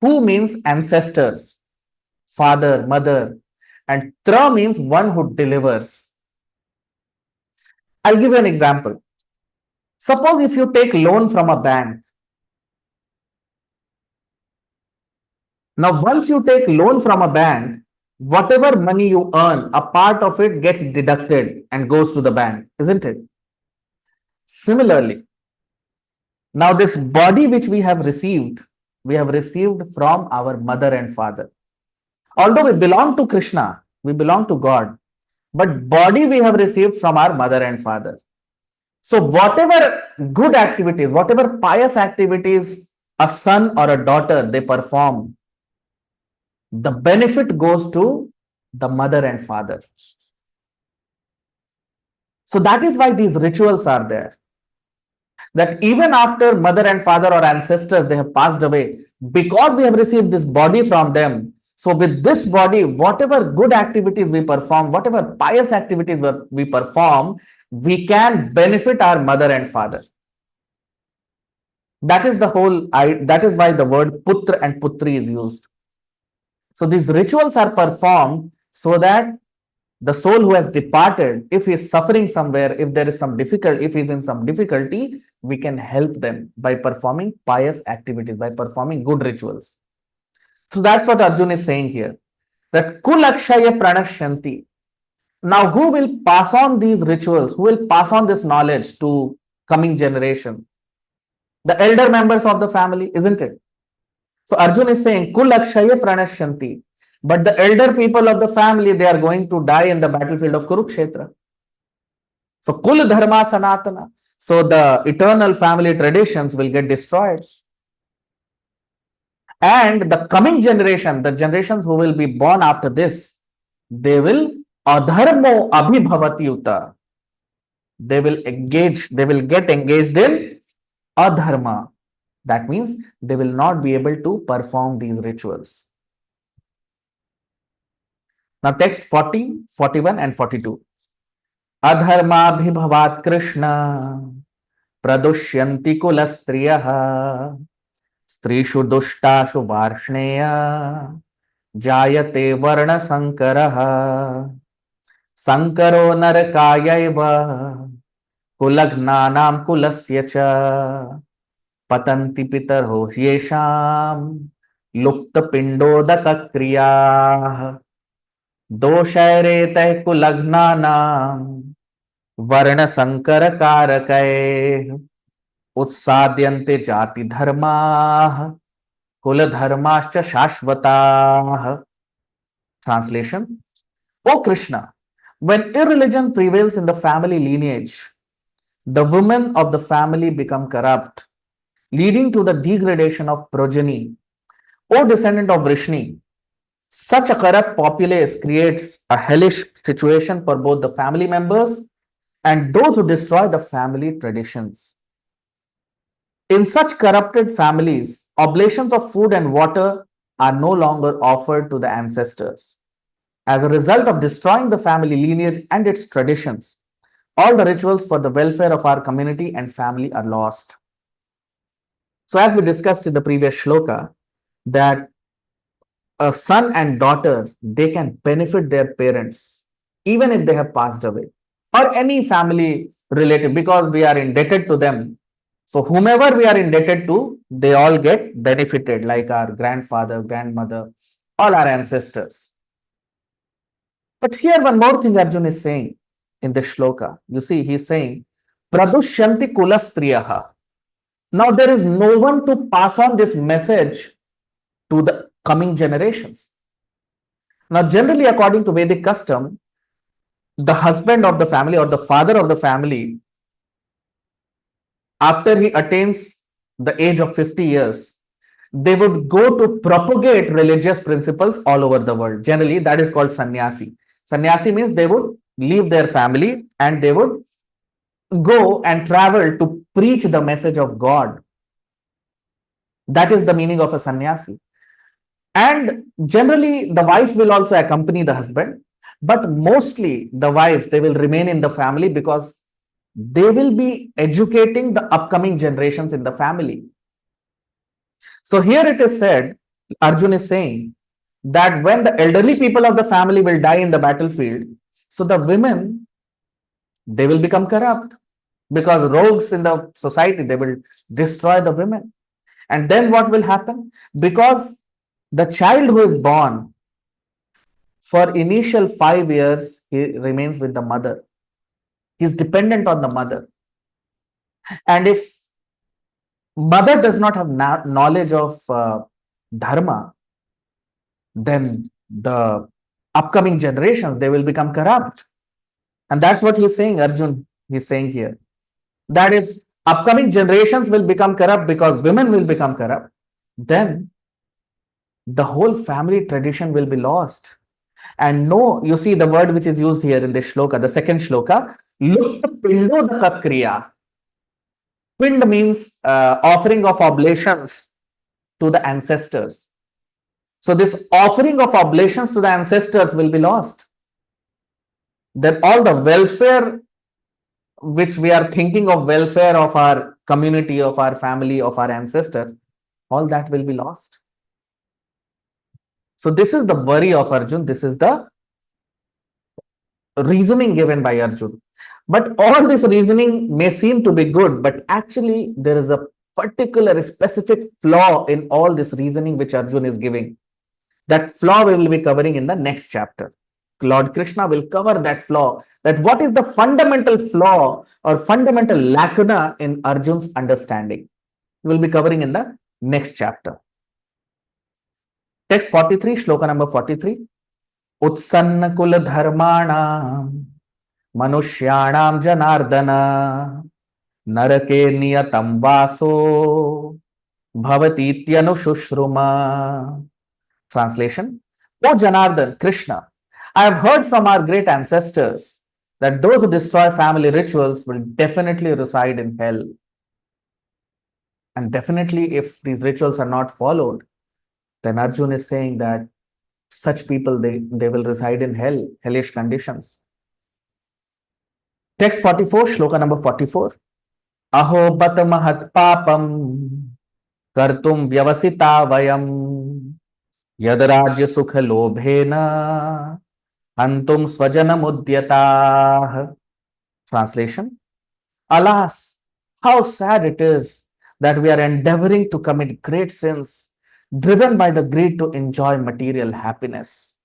Pu means ancestors, father, mother, and tra means one who delivers. I'll give you an example. Suppose if you take loan from a bank. Now, once you take loan from a bank, whatever money you earn, a part of it gets deducted and goes to the bank, isn't it? Similarly, now this body which we have received from our mother and father. Although we belong to Krishna, we belong to God, but body we have received from our mother and father. So whatever good activities, whatever pious activities a son or a daughter they perform, the benefit goes to the mother and father. So that is why these rituals are there. That even after mother and father or ancestors, they have passed away, because we have received this body from them. So with this body, whatever good activities we perform, whatever pious activities we perform, we can benefit our mother and father. That is the whole, that is why the word putra and putri is used. So these rituals are performed so that the soul who has departed, if he is suffering somewhere, if there is some difficulty, if he is in some difficulty, we can help them by performing pious activities, by performing good rituals. So that's what Arjun is saying here, that kulakshaya pranashyanti. Now, who will pass on these rituals? Who will pass on this knowledge to coming generation? The elder members of the family, isn't it? So Arjun is saying, kulakshaya pranashyanti. But the elder people of the family, they are going to die in the battlefield of Kurukshetra. So kul dharma sanatana. So the eternal family traditions will get destroyed. And the coming generation, the generations who will be born after this, they will adharmo abhibhavati uta. They will get engaged in adharma. That means they will not be able to perform these rituals. Now text 40, 41 and 42. Adharmabhibhavat Krishna pradushyanti kulastriyah strishu dushtashu varshneya jayate varna sankaraha sankaro narakayaiva kulagnanam kulasya cha patanti pitarho yesham lupta pindodaka kriyah दोषैरेतैः कुलघ्नानां वर्णसंकरकारकैः उत्साद्यन्ते जातिधर्माः कुलधर्माश्च शाश्वताः. Translation: O Krishna, when irreligion prevails in the family lineage, the women of the family become corrupt, leading to the degradation of progeny. O descendant of Vrishni, such a corrupt populace creates a hellish situation for both the family members and those who destroy the family traditions. In such corrupted families, oblations of food and water are no longer offered to the ancestors. As a result of destroying the family lineage and its traditions, all the rituals for the welfare of our community and family are lost. So as we discussed in the previous shloka, that a son and daughter, they can benefit their parents even if they have passed away, or any family relative, because we are indebted to them. So whomever we are indebted to, they all get benefited, like our grandfather, grandmother, all our ancestors. But here one more thing Arjun is saying in the shloka. You see, he is saying pradushyanti kulastriyaha. Now there is no one to pass on this message to the coming generations. Now, generally, according to Vedic custom, the husband of the family or the father of the family, after he attains the age of 50 years, they would go to propagate religious principles all over the world. Generally, that is called sannyasi. Sannyasi means they would leave their family and they would go and travel to preach the message of God. That is the meaning of a sannyasi. And generally, the wife will also accompany the husband, but mostly the wives, they will remain in the family because they will be educating the upcoming generations in the family. So here it is said, Arjun is saying that when the elderly people of the family will die in the battlefield, so the women, they will become corrupt because rogues in the society, they will destroy the women. And then what will happen? Because the child who is born, for initial 5 years, he remains with the mother. He is dependent on the mother. And if mother does not have knowledge of dharma, then the upcoming generations, they will become corrupt. And that's what he's saying, Arjun. He's saying here that if upcoming generations will become corrupt because women will become corrupt, then the whole family tradition will be lost. And no, you see the word which is used here in this shloka, the second shloka, Lupta Pindodaka Kriya. Pind means offering of oblations to the ancestors. So this offering of oblations to the ancestors will be lost. Then all the welfare which we are thinking of, welfare of our community, of our family, of our ancestors, all that will be lost. So this is the worry of Arjun. This is the reasoning given by Arjun. But all this reasoning may seem to be good, but actually there is a particular specific flaw in all this reasoning which Arjun is giving. That flaw we will be covering in the next chapter. Lord Krishna will cover that flaw, that what is the fundamental flaw or fundamental lacuna in Arjun's understanding. We will be covering in the next chapter. Text 43, shloka number 43. Utsanna kula dharmanam manushyanam janardana narake niyatam vaso bhavatityanu. Translation: O Janardhan, Krishna, I have heard from our great ancestors that those who destroy family rituals will definitely reside in hell. And definitely, if these rituals are not followed, then Arjun is saying that such people, they will reside in hell, hellish conditions. Text 44, shloka number 44. Aho bat mahat papam kartum vyavasita vayam yad rajya sukha lobhena antum swajanam udyatah. Translation: Alas, how sad it is that we are endeavoring to commit great sins, driven by the greed to enjoy material happiness.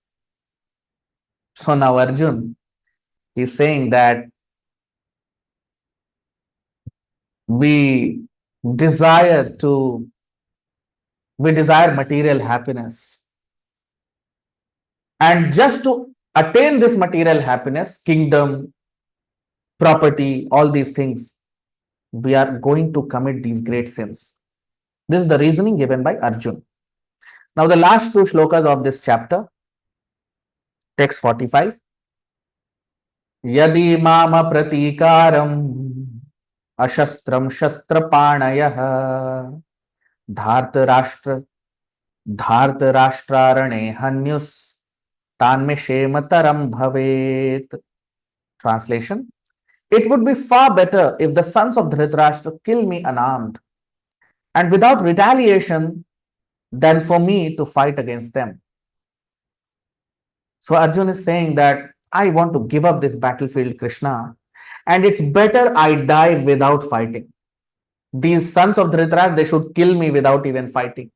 So now Arjun is saying that we desire material happiness. And just to attain this material happiness, kingdom, property, all these things, we are going to commit these great sins. This is the reasoning given by Arjun. Now, the last two shlokas of this chapter, text 45. Yadi mama pratikaram ashastram shastrapanayah dhartarashtrarane hanyus tanme shemataram bhavet. Translation: It would be far better if the sons of Dhritarashtra kill me unarmed and without retaliation than for me to fight against them. So Arjun is saying that I want to give up this battlefield, Krishna, and it's better I die without fighting. These sons of Dhritarashtra, they should kill me without even fighting.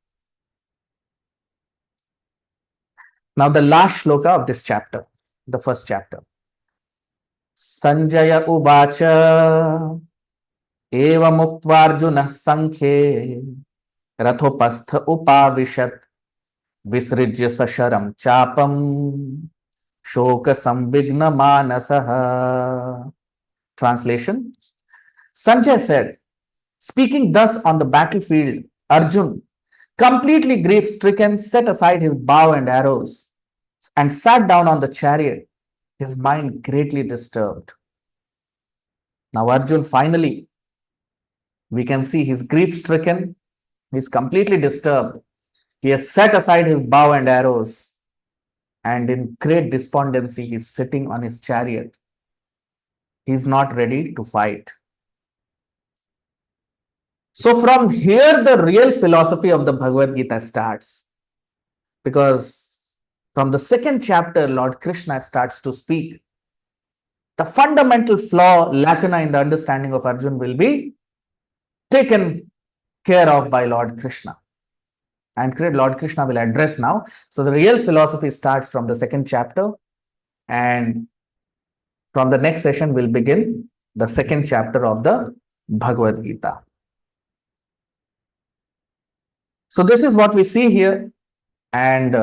Now the last shloka of this chapter, the first chapter. Sanjaya uvacha eva muktvarjuna sankhye rathopastha upavishat visrijya sasharam chapam shoka samvigna manasaha. Translation: Sanjay said, speaking thus on the battlefield, Arjun, completely grief-stricken, set aside his bow and arrows and sat down on the chariot, his mind greatly disturbed. Now Arjun, finally, we can see he's grief-stricken, he's completely disturbed. He has set aside his bow and arrows, and in great despondency, he's sitting on his chariot. He's not ready to fight. So from here, the real philosophy of the Bhagavad Gita starts. Because from the second chapter, Lord Krishna starts to speak. The fundamental flaw, lacuna in the understanding of Arjun will be taken care of by Lord Krishna. And Lord Krishna will address now. So the real philosophy starts from the second chapter. And from the next session, we'll begin the second chapter of the Bhagavad Gita. So this is what we see here. And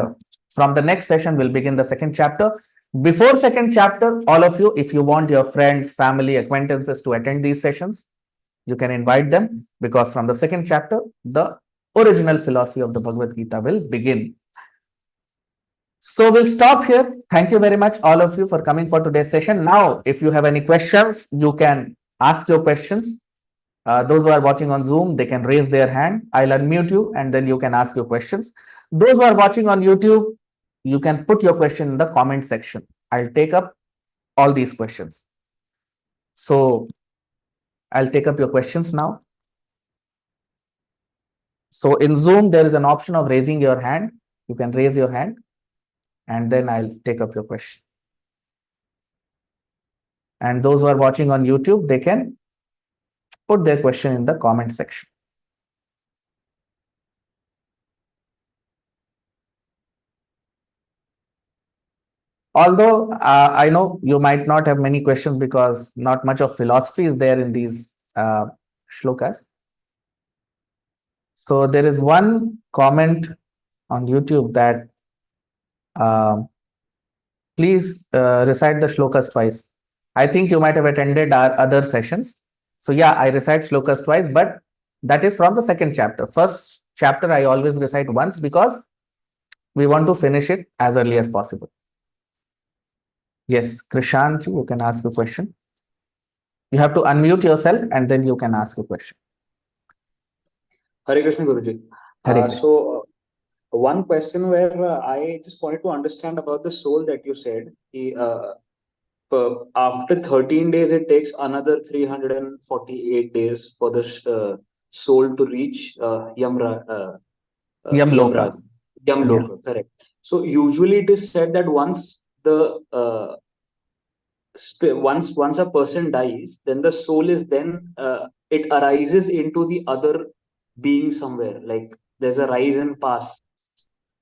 from the next session, we'll begin the second chapter. Before second chapter, all of you, if you want your friends, family, acquaintances to attend these sessions, you can invite them, because from the second chapter, the original philosophy of the Bhagavad Gita will begin. So we'll stop here. Thank you very much, all of you, for coming for today's session. Now, if you have any questions, you can ask your questions. Those who are watching on Zoom, they can raise their hand. I'll unmute you and then you can ask your questions. Those who are watching on YouTube, you can put your question in the comment section. I'll take up all these questions. So I'll take up your questions now. So in Zoom, there is an option of raising your hand. You can raise your hand and then I'll take up your question. And those who are watching on YouTube, they can put their question in the comment section. Although I know you might not have many questions because not much of philosophy is there in these shlokas. So there is one comment on YouTube that please recite the shlokas twice. I think you might have attended our other sessions. So yeah, I recite shlokas twice, but that is from the second chapter. First chapter, I always recite once because we want to finish it as early as possible. Yes, Krishant, you can ask a question. You have to unmute yourself and then you can ask a question. Hare Krishna Guruji. So one question where I just wanted to understand about the soul that you said. After 13 days, it takes another 348 days for the soul to reach Yamloka. Yamloka, correct. So usually it is said that once a person dies, then the soul is then it arises into the other being somewhere. Like there's a rise and pass.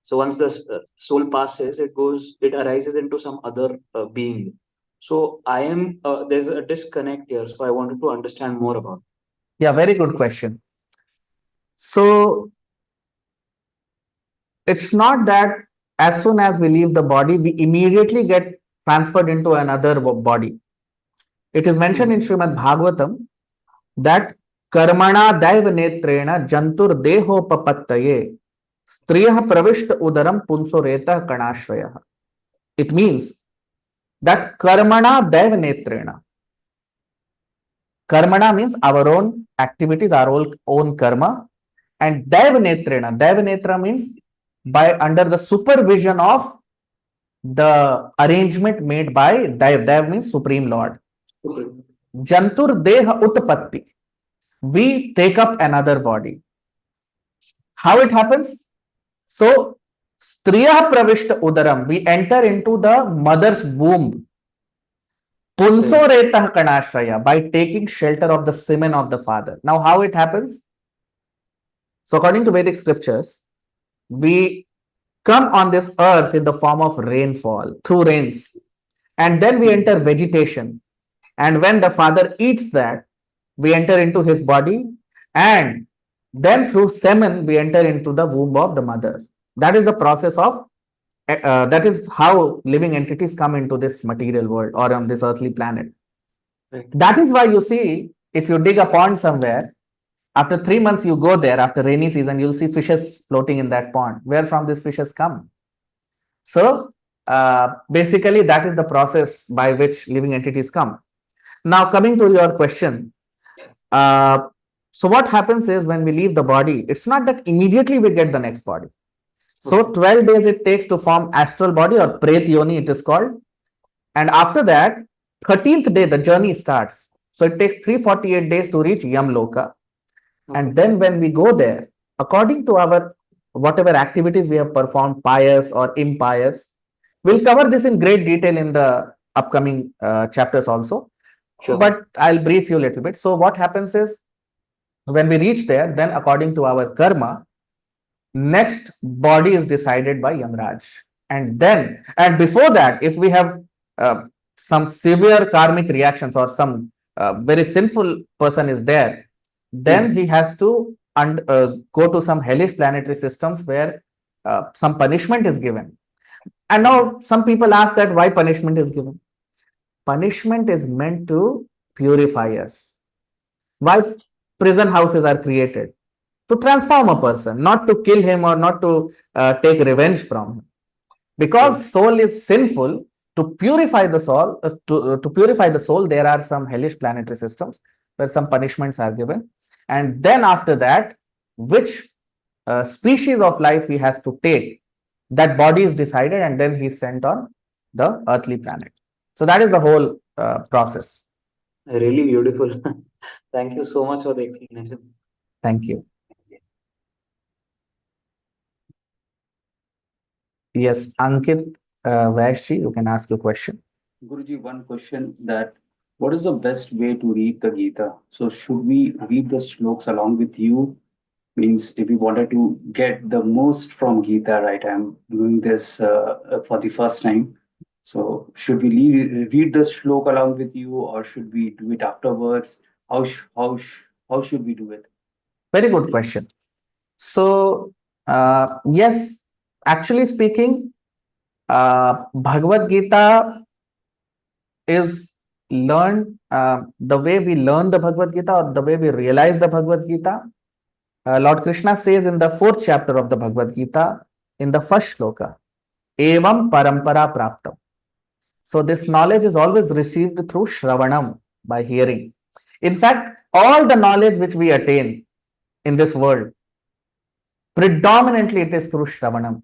So once the soul passes, it arises into some other being. So there's a disconnect here. So I wanted to understand more about it. Yeah, very good question. So it's not that as soon as we leave the body, we immediately get transferred into another body. It is mentioned in Srimad Bhagavatam that karmana daiva netrena jantur dehopapattaye striyah pravishta udaram punsoreta kanashrayah. It means that karmana daiva netrena. Karmana means our own activities, our own karma, and daiva netrena. Daiva netra means by under the supervision of the arrangement made by Daiv. Daiv means Supreme Lord. Jantur Deha Utpatti. We take up another body. How it happens? So, Striya Pravishta Udaram. We enter into the mother's womb. Punso Retah Kanashraya. By taking shelter of the semen of the father. Now, how it happens? So, according to Vedic scriptures, we come on this earth in the form of rainfall, through rains. And then we enter vegetation. And when the father eats that, we enter into his body. And then through semen, we enter into the womb of the mother. That is the process of, that is how living entities come into this material world or on this earthly planet. Right. That is why you see, if you dig a pond somewhere, after 3 months, you go there after rainy season, you'll see fishes floating in that pond. Where from these fishes come? So, basically, that is the process by which living entities come. Now, coming to your question. So, what happens is when we leave the body, it's not that immediately we get the next body. So, 12 days it takes to form astral body or Pret Yoni, it is called. And after that, 13th day, the journey starts. So, it takes 348 days to reach Yamloka. And then when we go there, according to our whatever activities we have performed, pious or impious, we'll cover this in great detail in the upcoming chapters also. Sure. But I'll brief you a little bit. So what happens is when we reach there, then according to our karma, next body is decided by Yamraj. And before that, if we have some severe karmic reactions or some very sinful person is there, then he has to go to some hellish planetary systems where some punishment is given. And now some people ask that why punishment is given. Punishment is meant to purify us. Why prison houses are created? To transform a person, not to kill him or not to take revenge from him. Because soul is sinful, to purify the soul, to purify the soul, there are some hellish planetary systems where some punishments are given. And then after that, which species of life he has to take, that body is decided, and then he's sent on the earthly planet. So that is the whole process. Really beautiful. Thank you so much for the explanation. Thank you. Yes, Ankit Vaishji, you can ask your question. Guruji, one question that what is the best way to read the Gita? So should we read the shloks along with you? Means if we wanted to get the most from Gita, right? I'm doing this for the first time. So should we read the shlok along with you, or should we do it afterwards? How should we do it? Very good question. So, yes, actually speaking, Bhagavad Gita is learned the way we learn the Bhagavad Gita or the way we realize the Bhagavad Gita. Lord Krishna says in the 4th chapter of the Bhagavad Gita, in the first shloka, Evam Parampara Praptam. So, this knowledge is always received through Shravanam, by hearing. In fact, all the knowledge which we attain in this world, predominantly it is through Shravanam.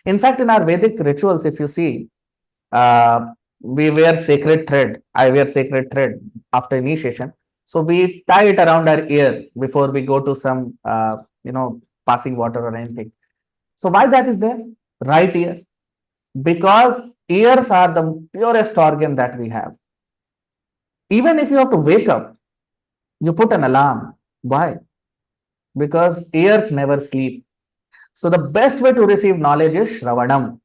In fact, in our Vedic rituals, if you see, we wear sacred thread. I wear sacred thread after initiation. So we tie it around our ear before we go to some, passing water or anything. So why that is there? Right ear. Because ears are the purest organ that we have. Even if you have to wake up, you put an alarm. Why? Because ears never sleep. So the best way to receive knowledge is Shravanam,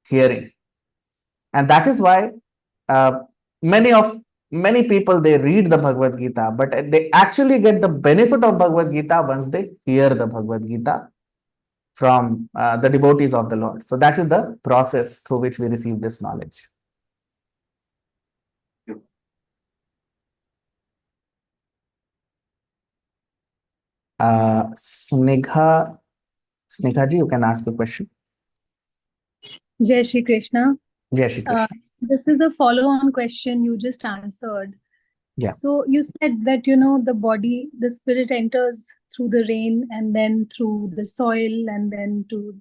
hearing. And that is why uh, many people, they read the Bhagavad Gita, but they actually get the benefit of Bhagavad Gita once they hear the Bhagavad Gita from the devotees of the Lord. So that is the process through which we receive this knowledge. Snigha ji, you can ask a question. Jai Shri Krishna. Jai Shri Krishna. This is a follow-on question you just answered. Yeah. So you said that, the body, the spirit enters through the rain and then through the soil and then through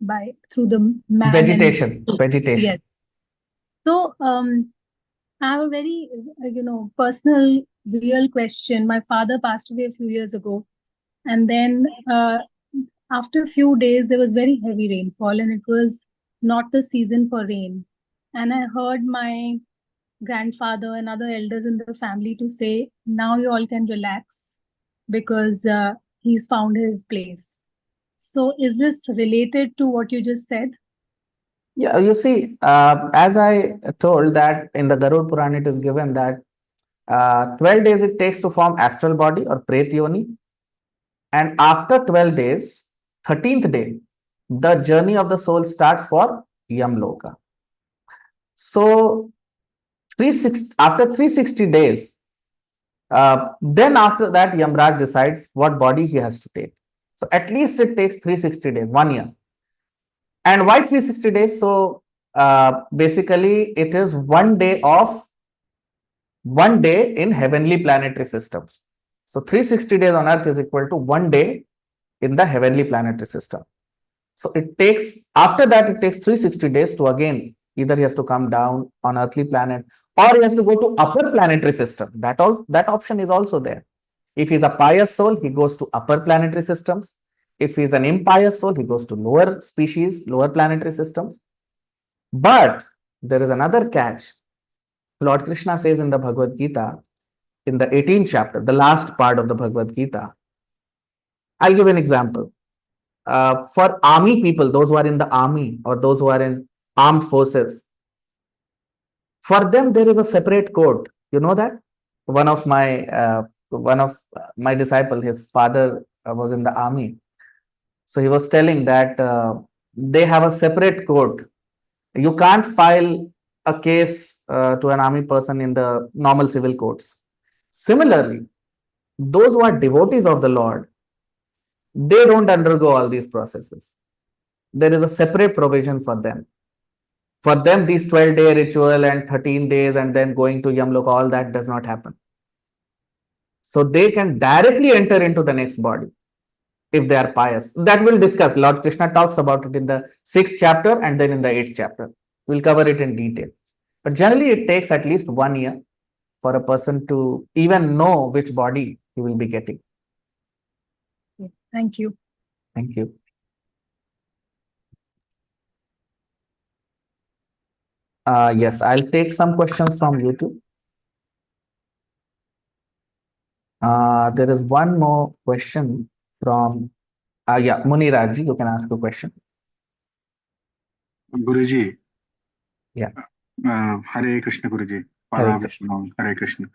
the man. Vegetation. Yes. So I have a very, personal, real question. My father passed away a few years ago. And then after a few days, there was very heavy rainfall and it was not the season for rain. And I heard my grandfather and other elders in the family to say, now you all can relax because he's found his place. So is this related to what you just said? Yeah, you see, as I told that in the Garud Puran, it is given that 12 days it takes to form astral body or Pret Yoni. And after 12 days, 13th day, the journey of the soul starts for Yamloka. So, after 360 days, then after that, Yamraj decides what body he has to take. So, at least it takes 360 days, 1 year. And why 360 days? So, basically, it is 1 day in heavenly planetary system. So, 360 days on Earth is equal to 1 day in the heavenly planetary system. So, it takes, after that, it takes 360 days to again, either he has to come down on earthly planet or he has to go to upper planetary system. That option is also there. If he's a pious soul, he goes to upper planetary systems. If he's an impious soul, he goes to lower species, lower planetary systems. But there is another catch. Lord Krishna says in the Bhagavad Gita, in the 18th chapter, the last part of the Bhagavad Gita, I'll give an example. For army people, those who are in the army or those who are in armed forces, for them there is a separate code. You know that? One of my disciple, his father was in the army. So he was telling that they have a separate code You can't file a case to an army person in the normal civil courts. Similarly, those who are devotees of the Lord, they don't undergo all these processes. There is a separate provision for them. For them, these 12-day ritual and 13 days and then going to Yamloka, all that does not happen. So they can directly enter into the next body if they are pious. That we'll discuss. Lord Krishna talks about it in the 6th chapter and then in the 8th chapter. We'll cover it in detail. But generally, it takes at least 1 year for a person to even know which body he will be getting. Thank you. Thank you. Yes, I'll take some questions from YouTube. There is one more question from, yeah, Muniraji, you can ask a question. Guruji. Yeah. Hare Krishna, Guruji. Hare Krishna. Hare Krishna.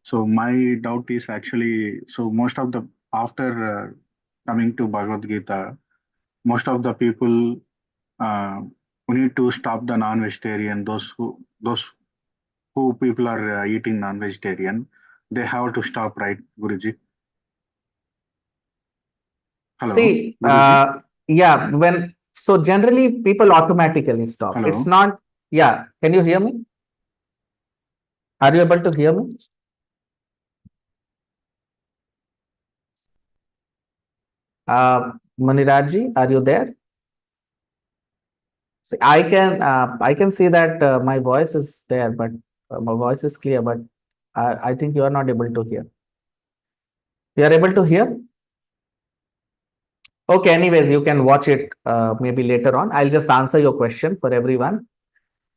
So my doubt is actually, so most of the, after coming to Bhagavad Gita, most of the people who need to stop the non-vegetarian, those who people are eating non-vegetarian, they have to stop, right, Guruji? Hello. See, Guruji? yeah, so generally people automatically stop. Hello. It's not, yeah. Can you hear me? Are you able to hear me? Muniraji, are you there? See, I can see that my voice is there, but my voice is clear, but I think you are not able to hear. You are able to hear? Okay, anyways, you can watch it maybe later on. I'll just answer your question for everyone.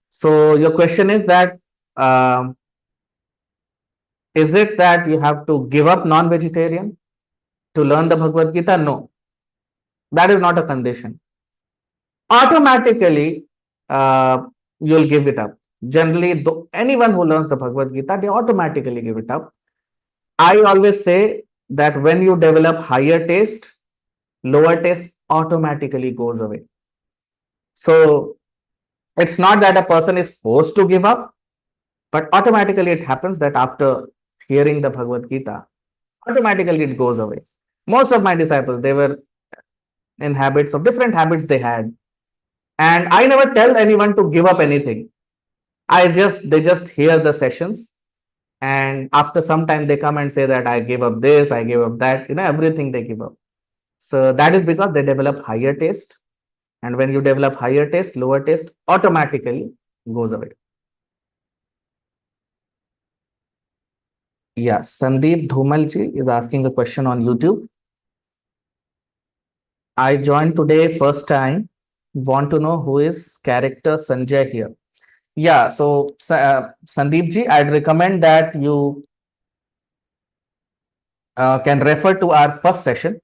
So your question is that, is it that you have to give up non-vegetarian to learn the Bhagavad Gita? No, that is not a condition. Automatically, you'll give it up. Generally, anyone who learns the Bhagavad Gita, they automatically give it up. I always say that when you develop higher taste, lower taste automatically goes away. So it's not that a person is forced to give up, but automatically it happens that after hearing the Bhagavad Gita, automatically it goes away. Most of my disciples, they were in habits of different habits they had. And I never tell anyone to give up anything. They just hear the sessions. And after some time, they come and say that I gave up this, I gave up that, everything they give up. So that is because they develop higher taste. And when you develop higher taste, lower taste automatically goes away. Yeah, Sandeep Dhumalji is asking a question on YouTube. I joined today first time. Want to know who is character Sanjay here? Yeah, so Sandeep ji, I'd recommend that you can refer to our first session.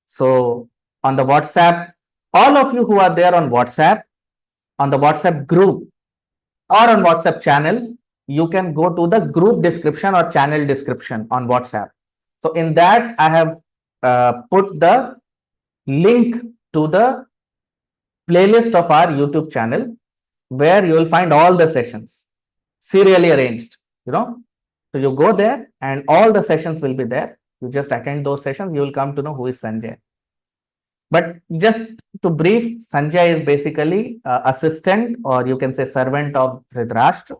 So on the WhatsApp, all of you who are there on WhatsApp, on the WhatsApp group or on WhatsApp channel, you can go to the group description or channel description on WhatsApp. So in that, I have put the link to the playlist of our YouTube channel where you will find all the sessions serially arranged, So you go there and all the sessions will be there. You just attend those sessions, you will come to know who is Sanjay. But just to brief, Sanjay is basically assistant, or you can say servant of Dhritarashtra,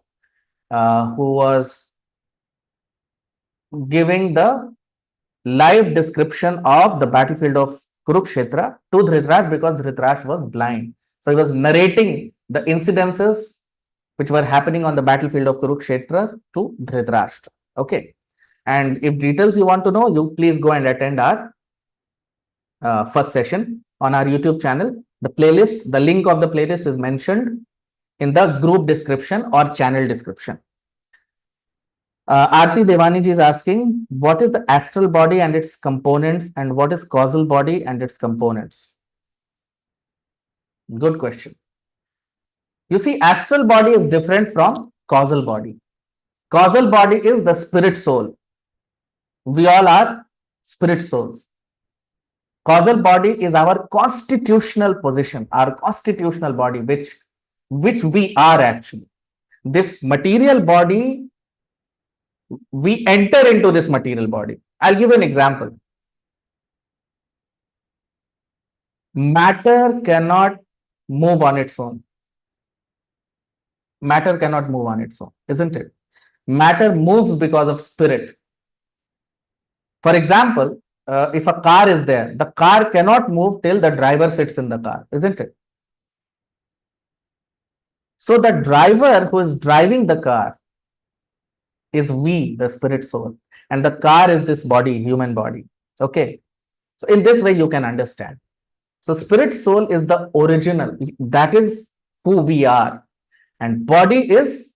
who was giving the live description of the battlefield of Kurukshetra to Dhritarashtra because Dhritarashtra was blind. So he was narrating the incidences which were happening on the battlefield of Kurukshetra to Dhritarashtra. Okay. And if details you want to know, you please go and attend our first session on our YouTube channel. The playlist, the link of the playlist is mentioned in the group description or channel description. Aarti Devaniji is asking, what is the astral body and its components, and what is causal body and its components? Good question. You see, astral body is different from causal body. Causal body is the spirit soul. We all are spirit souls. Causal body is our constitutional position, our constitutional body, which which we are actually. This material body, we enter into this material body. I'll give an example. Matter cannot move on its own. Matter cannot move on its own, isn't it? Matter moves because of spirit. For example, if a car is there, the car cannot move till the driver sits in the car, isn't it? So the driver who is driving the car is we, the spirit soul, and the car is this body, human body. Okay. So in this way, you can understand. So spirit soul is the original, that is who we are. And body is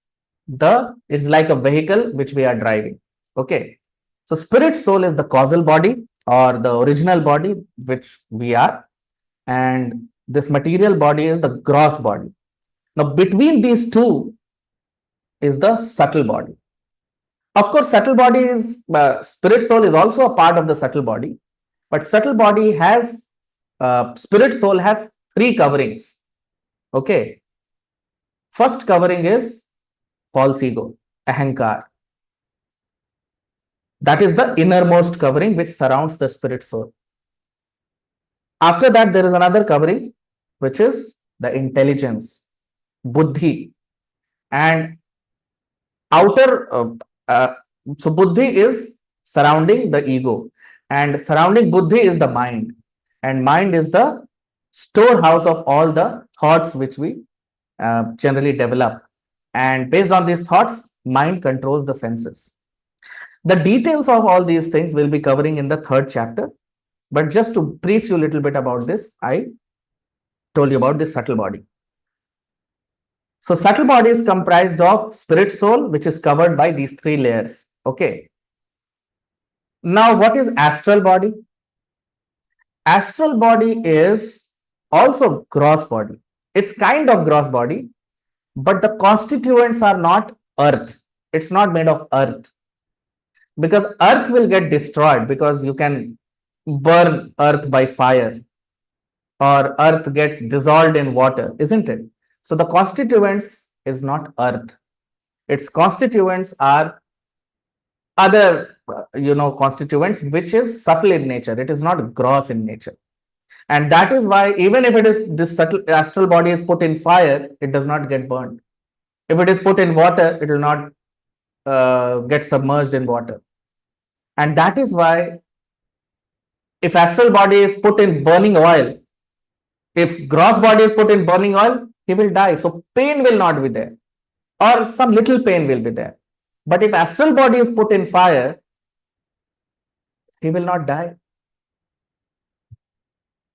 it's like a vehicle which we are driving. Okay. So spirit soul is the causal body or the original body which we are. And this material body is the gross body. Now, between these two is the subtle body. Of course, subtle body is, spirit soul is also a part of the subtle body, but subtle body has, spirit soul has 3 coverings. Okay. First covering is false ego, ahankar. That is the innermost covering which surrounds the spirit soul. After that, there is another covering, which is the intelligence, buddhi, and outer, so buddhi is surrounding the ego, and surrounding buddhi is the mind, and mind is the storehouse of all the thoughts which we generally develop. And based on these thoughts, mind controls the senses. The details of all these things will be covering in the 3rd chapter. But just to brief you a little bit about this, I told you about this subtle body. So subtle body is comprised of spirit soul, which is covered by these 3 layers. Okay. Now, what is astral body? Astral body is also gross body. It's kind of gross body, but the constituents are not earth. It's not made of earth. Because earth will get destroyed, because you can burn earth by fire, or earth gets dissolved in water, isn't it? So the constituents is not earth. Its constituents are other, constituents, which is subtle in nature. It is not gross in nature. And that is why even if it is, this subtle astral body is put in fire, it does not get burned. If it is put in water, it will not get submerged in water. And that is why if astral body is put in burning oil, if gross body is put in burning oil, he will die. So pain will not be there, or some little pain will be there. But if astral body is put in fire, he will not die.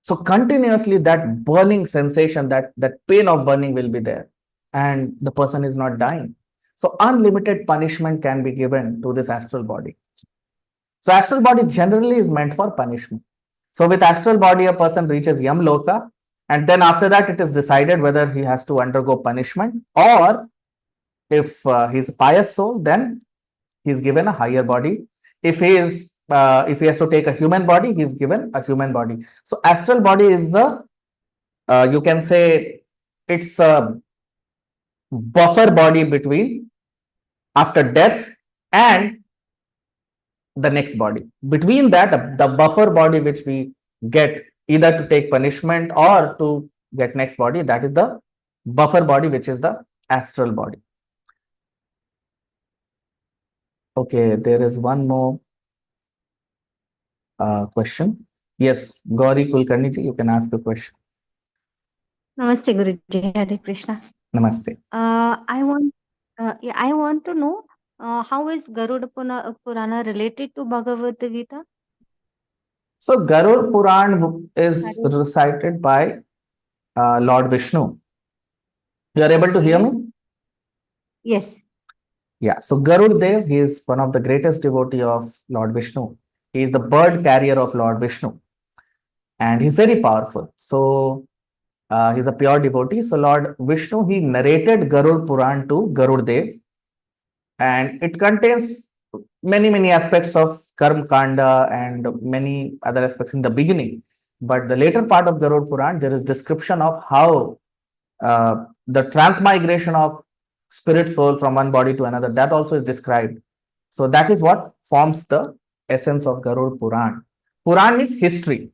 So continuously that burning sensation, that pain of burning will be there, and the person is not dying. So unlimited punishment can be given to this astral body. So astral body generally is meant for punishment. So with astral body, a person reaches Yam Loka, and then after that it is decided whether he has to undergo punishment, or if he's a pious soul, then he's given a higher body. If he has to take a human body, he's given a human body. So astral body is the, you can say, it's a buffer body between after death and the next body. Between that, the buffer body which we get either to take punishment or to get next body, that is the buffer body, which is the astral body. Okay, there is one more question. Yes, Gauri Kulkarni ji, you can ask a question. Namaste, Guruji. Hare Krishna. Namaste. I want to know how is Garuda Purana related to Bhagavad Gita? So Garuda Puran is recited by Lord Vishnu. You are able to hear me? Yes. Yeah. So Garuda Dev, he is one of the greatest devotee of Lord Vishnu. He is the bird carrier of Lord Vishnu, and he's very powerful. So he's a pure devotee. So Lord Vishnu, he narrated Garuda Puran to Garuda Dev, and it contains many aspects of Karma Kanda and many other aspects in the beginning. But the later part of Garuda Puran, there is description of how the transmigration of spirit soul from one body to another, that also is described. So that is what forms the essence of Garud Puran. Puran means history.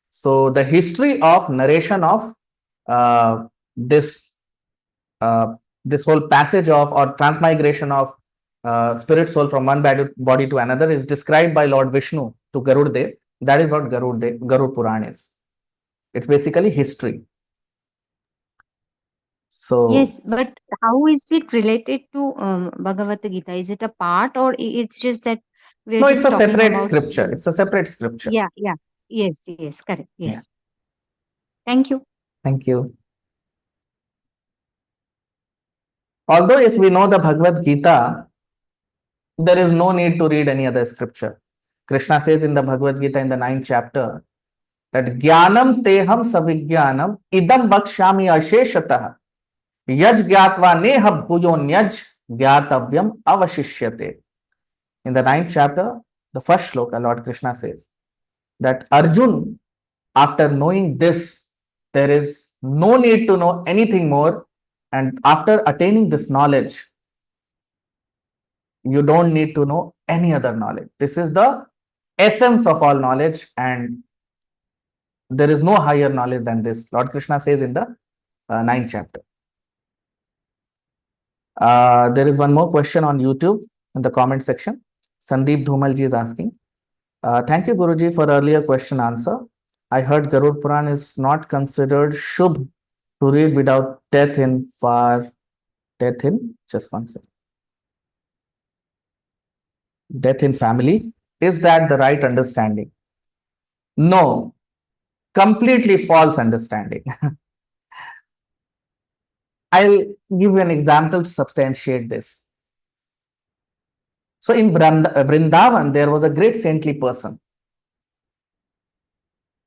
So the history of narration of this this whole passage of or transmigration of spirit soul from one body to another is described by Lord Vishnu to Garud Dev. That is what Garud Puran is. It's basically history. So Yes, but how is it related to Bhagavad Gita? Is it a part, or it's just that we're no, it's just a talking separate about? scripture. It's a separate scripture. Yeah, yeah. Yes, yes, correct. Yes. Yeah. Thank you. Thank you. Although if we know the Bhagavad Gita, there is no need to read any other scripture. Krishna says in the Bhagavad Gita in the 9th chapter that Jnanam teham savijnanam idam vakshyami asheshatah yaj gyatva neha bhuyo nyaj gyatavyam avashishyate. In the 9th chapter, the first shloka, Lord Krishna says that Arjun, after knowing this, there is no need to know anything more. And after attaining this knowledge, you don't need to know any other knowledge. This is the essence of all knowledge, and there is no higher knowledge than this. Lord Krishna says in the 9th chapter. There is one more question on YouTube in the comment section. Sandeep Dhumalji is asking, thank you, Guruji, for earlier question answer. I heard Garud Puran is not considered shubh to read without death in just one second. Death in family. Is that the right understanding? No, completely false understanding. I'll give you an example to substantiate this. So in Vrindavan, there was a great saintly person.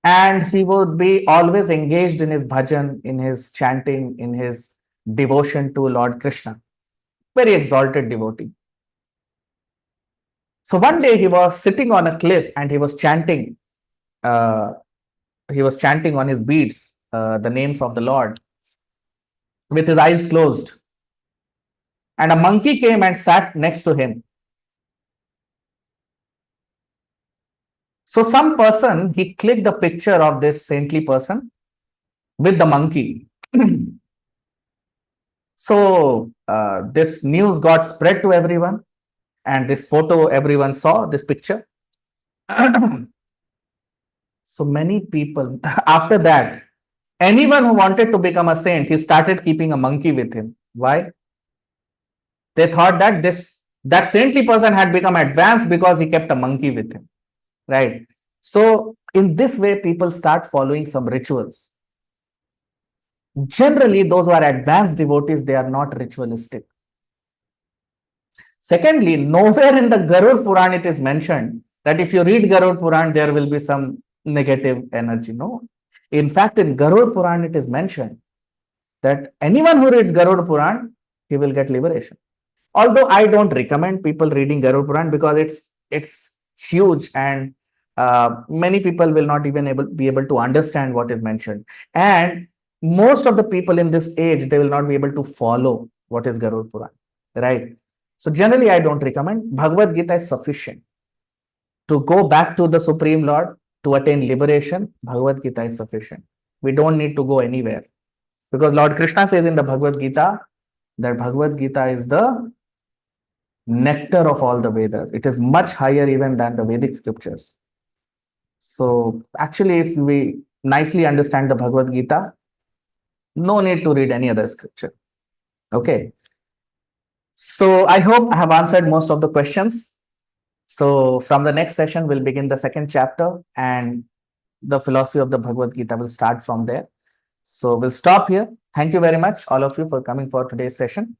And he would be always engaged in his bhajan, in his chanting, in his devotion to Lord Krishna. Very exalted devotee. So one day he was sitting on a cliff and he was chanting. He was chanting on his beads the names of the Lord with his eyes closed. And a monkey came and sat next to him. So some person, he clicked a picture of this saintly person with the monkey. So this news got spread to everyone, and this photo, everyone saw this picture. So many people, after that, anyone who wanted to become a saint, he started keeping a monkey with him. Why? They thought that that saintly person had become advanced because he kept a monkey with him, right? So in this way, people start following some rituals. Generally, those who are advanced devotees, they are not ritualistic. Secondly, nowhere in the Garud Puran it is mentioned that if you read Garud Puran, there will be some negative energy. No. In fact, in Garud Puran, it is mentioned that anyone who reads Garud Puran, he will get liberation. Although I don't recommend people reading Garud Puran because it's huge, and many people will not even be able to understand what is mentioned. And most of the people in this age, they will not be able to follow what is Garud Puran, right? So generally, I don't recommend. Bhagavad Gita is sufficient. To go back to the Supreme Lord, to attain liberation, Bhagavad Gita is sufficient. We don't need to go anywhere. Because Lord Krishna says in the Bhagavad Gita that Bhagavad Gita is the nectar of all the Vedas. It is much higher even than the Vedic scriptures. So actually, if we nicely understand the Bhagavad Gita, no need to read any other scripture. Okay. So I hope I have answered most of the questions. So from the next session, we'll begin the second chapter, and the philosophy of the Bhagavad Gita will start from there. So we'll stop here. Thank you very much, all of you, for coming for today's session.